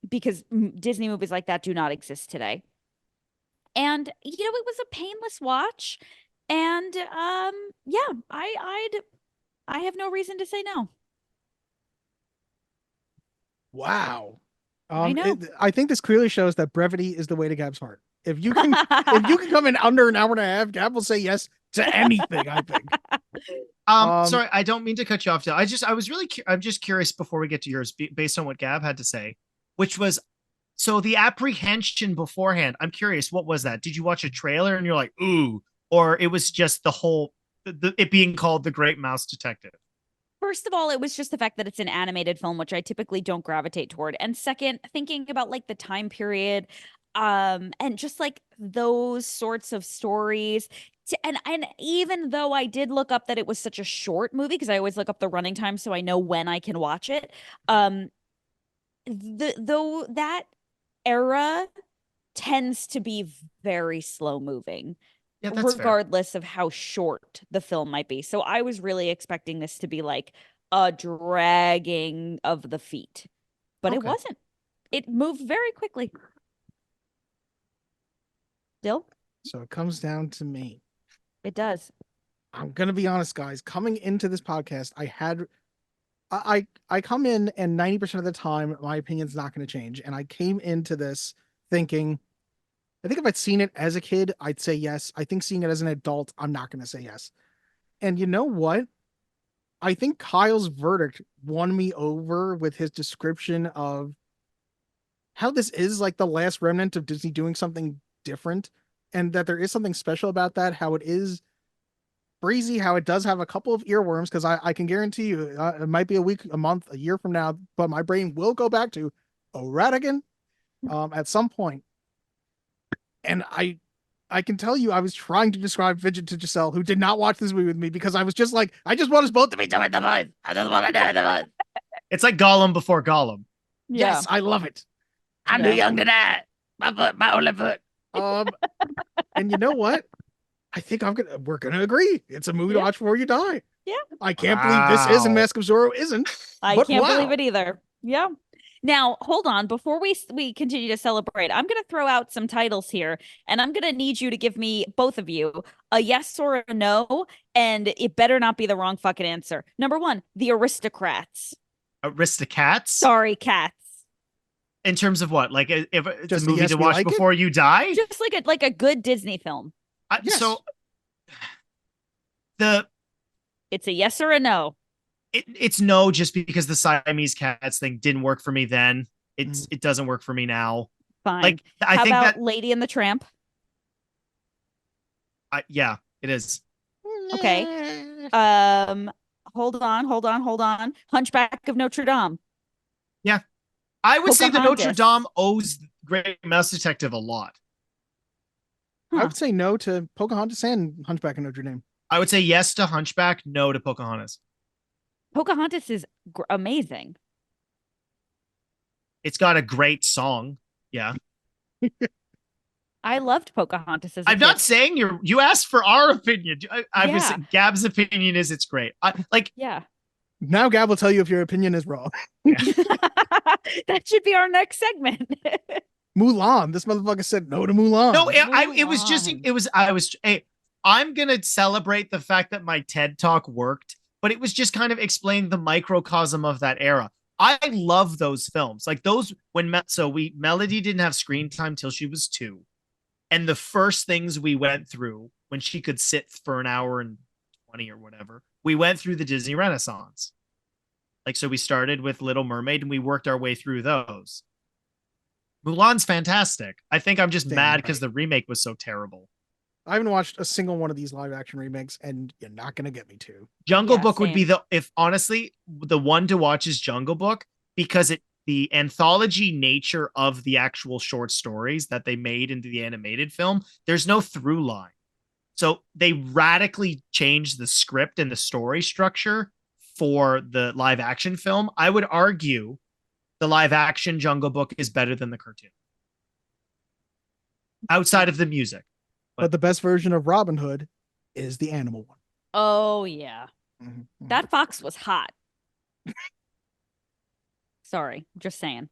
because Disney movies like that do not exist today. And it was a painless watch, and yeah, I have no reason to say no. Wow. I know. I think this clearly shows that brevity is the way to Gab's heart. If you can come in under an hour and a half, Gab will say yes to anything, I think. Sorry, I don't mean to cut you off. I'm just curious before we get to yours, based on what Gab had to say, which was, so the apprehension beforehand, I'm curious, what was that? Did you watch a trailer and you're like, ooh, or it was just the whole, it being called The Great Mouse Detective? First of all, it was just the fact that it's an animated film, which I typically don't gravitate toward. And second, thinking about like the time period, and just like those sorts of stories. And even though I did look up that it was such a short movie, because I always look up the running time so I know when I can watch it. Though that era tends to be very slow moving, regardless of how short the film might be. So I was really expecting this to be like a dragging of the feet, but it wasn't. It moved very quickly. Dill? So it comes down to me. It does. I'm going to be honest, guys. Coming into this podcast, I had I come in and 90% of the time my opinion's not going to change. And I came into this thinking, I think if I'd seen it as a kid, I'd say yes. I think seeing it as an adult, I'm not going to say yes. And you know what? I think Kyle's verdict won me over with his description of how this is like the last remnant of Disney doing something different, and that there is something special about that, how it is breezy, how it does have a couple of earworms, because I can guarantee you it might be a week, a month, a year from now, but my brain will go back to Ratigan at some point. And I can tell you I was trying to describe Fidget to Giselle, who did not watch this movie with me, because I was just like, I just want us both to be doing the voice. I just want to do the voice. It's like Gollum before Gollum. Yeah. Yes, I love it. I'm too young to die. My foot, my only foot. And you know what? I think we're gonna agree. It's a movie to watch before you die. Yeah. I can't believe this is and Mask of Zorro isn't. I can't believe it either. Yeah. Now, hold on. Before we continue to celebrate, I'm going to throw out some titles here, and I'm going to need you to give me, both of you, a yes or a no, and it better not be the wrong fucking answer. Number 1, The Aristocrats. Aristocats? Sorry, cats. In terms of what? Like if it's Just a movie to watch before you die? Just like a good Disney film. Yes. So it's a yes or a no. It's no, just because the Siamese cats thing didn't work for me then. It doesn't work for me now. Fine. Like I How think about that Lady and the Tramp? yeah, it is. Okay. Hold on. Hunchback of Notre Dame. Yeah. I would say the Pocahontas. Notre Dame owes Great Mouse Detective a lot. I would say no to Pocahontas and Hunchback of Notre Dame. I would say yes to Hunchback, no to Pocahontas. Pocahontas is amazing. It's got a great song. Yeah. I loved Pocahontas as a I'm kid. not saying you asked for our opinion. I was Yeah. Gab's opinion is it's great. Yeah. Now Gab will tell you if your opinion is wrong. That should be our next segment. Mulan. This motherfucker said no to Mulan. No, I'm going to celebrate the fact that my TED talk worked, but it was just kind of explaining the microcosm of that era. I love those films. Like those Melody didn't have screen time till she was 2. And the first things we went through when she could sit for an hour and 20 or whatever, we went through the Disney Renaissance. Like, so we started with Little Mermaid and we worked our way through those. Mulan's fantastic. I think I'm just mad because the remake was so terrible. I haven't watched a single one of these live action remakes, and you're not going to get me to. Jungle Book would be honestly, the one to watch is Jungle Book, because the anthology nature of the actual short stories that they made into the animated film, there's no through line. So they radically changed the script and the story structure for the live action film. I would argue the live action Jungle Book is better than the cartoon. Outside of the music. But the best version of Robin Hood is the animal one. Oh, yeah. Mm-hmm. That fox was hot. Sorry, just saying.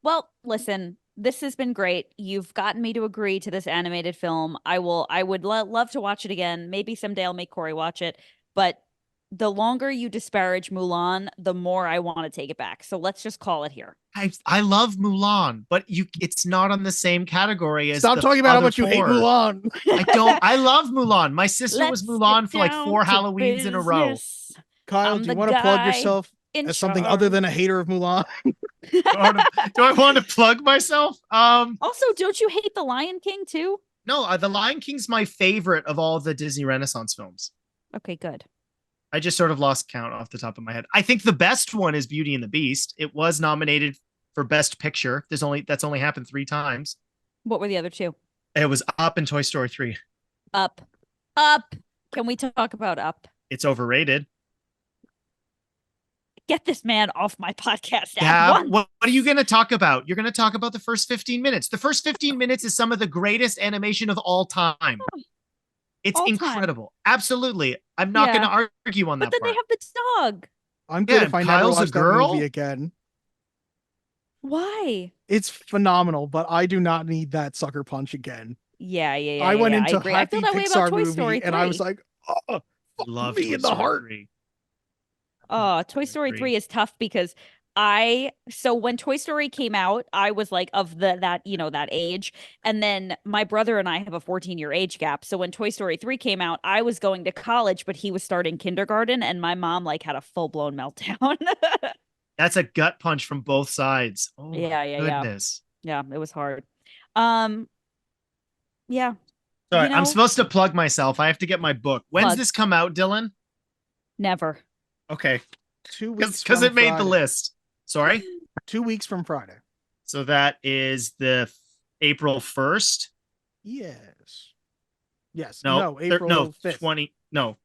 Well, listen, this has been great. You've gotten me to agree to this animated film. I would love to watch it again. Maybe someday I'll make Corey watch it. But the longer you disparage Mulan, the more I want to take it back. So let's just call it here. I love Mulan, but it's not on the same category as Stop talking about how much you hate Mulan. I love Mulan. My sister was Mulan for like 4 Halloweens in a row. Kyle, do you want to plug yourself as something other than a hater of Mulan? Do I want to plug myself? Also, don't you hate The Lion King too? No, The Lion King's my favorite of all the Disney Renaissance films. Okay, good. I just sort of lost count off the top of my head. I think the best one is Beauty and the Beast. It was nominated for Best Picture. That's only happened 3 times. What were the other 2? It was Up and Toy Story 3. Up. Can we talk about Up? It's overrated. Get this man off my podcast. Yeah. What are you going to talk about? You're going to talk about the first 15 minutes. The first 15 minutes is some of the greatest animation of all time. It's incredible. Absolutely. I'm not going to argue on that. But then they have the dog. I'm good if I never watch that movie again. Why? It's phenomenal, but I do not need that sucker punch again. Yeah. I went into I feel that way about Toy Story 3. And I was like, oh, love me in the heart. Oh, Toy Story 3 is tough because so when Toy Story came out, I was like of that age. And then my brother and I have a 14-year age gap. So when Toy Story 3 came out, I was going to college, but he was starting kindergarten, and my mom like had a full-blown meltdown. That's a gut punch from both sides. Oh, yeah, goodness. Yeah, it was hard. Yeah. Sorry, I'm supposed to plug myself. I have to get my book. When's this come out, Dylan? Never. Okay. 2 weeks because it made Friday. the list. Sorry? 2 weeks from Friday. So that is the April 1st? Yes. Yes. No, April 5th.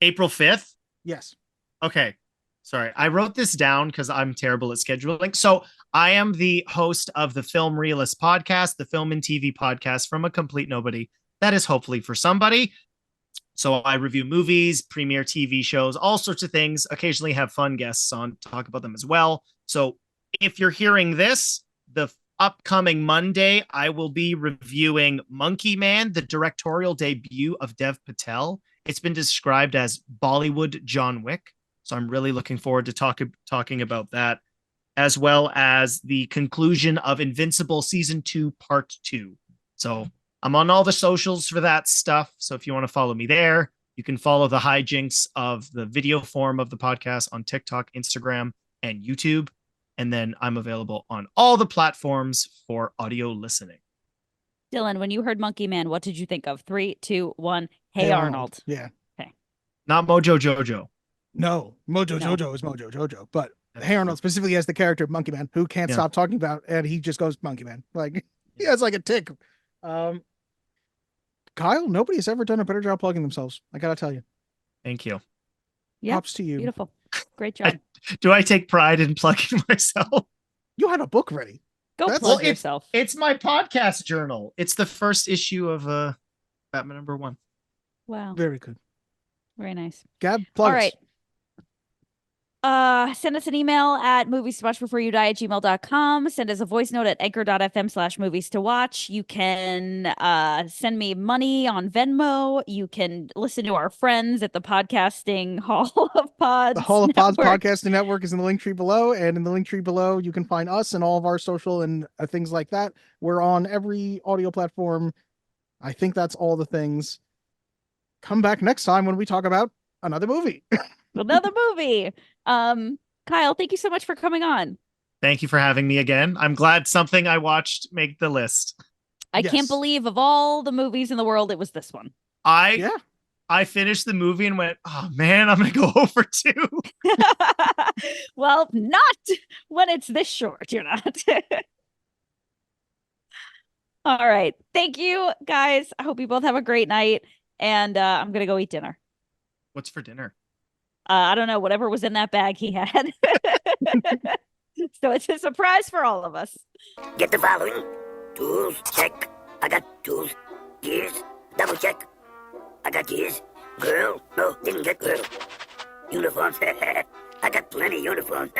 April 5th? Yes. Okay. Sorry. I wrote this down because I'm terrible at scheduling. So I am the host of the Film Realist podcast, the film and TV podcast from a complete nobody. That is hopefully for somebody. So I review movies, premiere TV shows, all sorts of things, occasionally have fun guests on to talk about them as well. So if you're hearing this, the upcoming Monday, I will be reviewing Monkey Man, the directorial debut of Dev Patel. It's been described as Bollywood John Wick. So I'm really looking forward to talking about that, as well as the conclusion of Invincible Season 2, Part 2. So I'm on all the socials for that stuff. So if you want to follow me there, you can follow the hijinks of the video form of the podcast on TikTok, Instagram, and YouTube. And then I'm available on all the platforms for audio listening. Dylan, when you heard Monkey Man, what did you think of? 3, 2, 1. Hey, Arnold. Yeah. Okay. Not Mojo Jojo. No, Jojo is Mojo Jojo, but Hey Arnold specifically has the character of Monkey Man who can't stop talking about, and he just goes Monkey Man. Like he has like a tick. Kyle, nobody's ever done a better job plugging themselves. I gotta tell you. Thank you. Yeah, props to you. Beautiful. Great job. Do I take pride in plugging myself? You had a book ready. Go plug yourself. It's my podcast journal. It's the first issue of Batman #1. Wow. Very good. Very nice. Gab, plugs. All right. Send us an email at movies2watchbeforeyouDie@gmail.com. Send us a voice note at anchor.fm/movies-to-watch. You can send me money on Venmo. You can listen to our friends at the Podcasting Hall of Pods. The Hall of Pods Podcasting Network is in the link tree below. And in the link tree below, you can find us and all of our social and things like that. We're on every audio platform. I think that's all the things. Come back next time when we talk about another movie. Another movie. Kyle, thank you so much for coming on. Thank you for having me again. I'm glad something I watched made the list. I can't believe of all the movies in the world, it was this one. I finished the movie and went, oh man, I'm gonna go over 2. Well, not when it's this short, you're not. All right. Thank you, guys. I hope you both have a great night. And I'm gonna go eat dinner. What's for dinner? I don't know, whatever was in that bag he had. So it's a surprise for all of us. Get the following. Tools, check. I got tools. Gears, double check. I got gears. Girl, no, didn't get girl. Uniforms, I got plenty uniforms.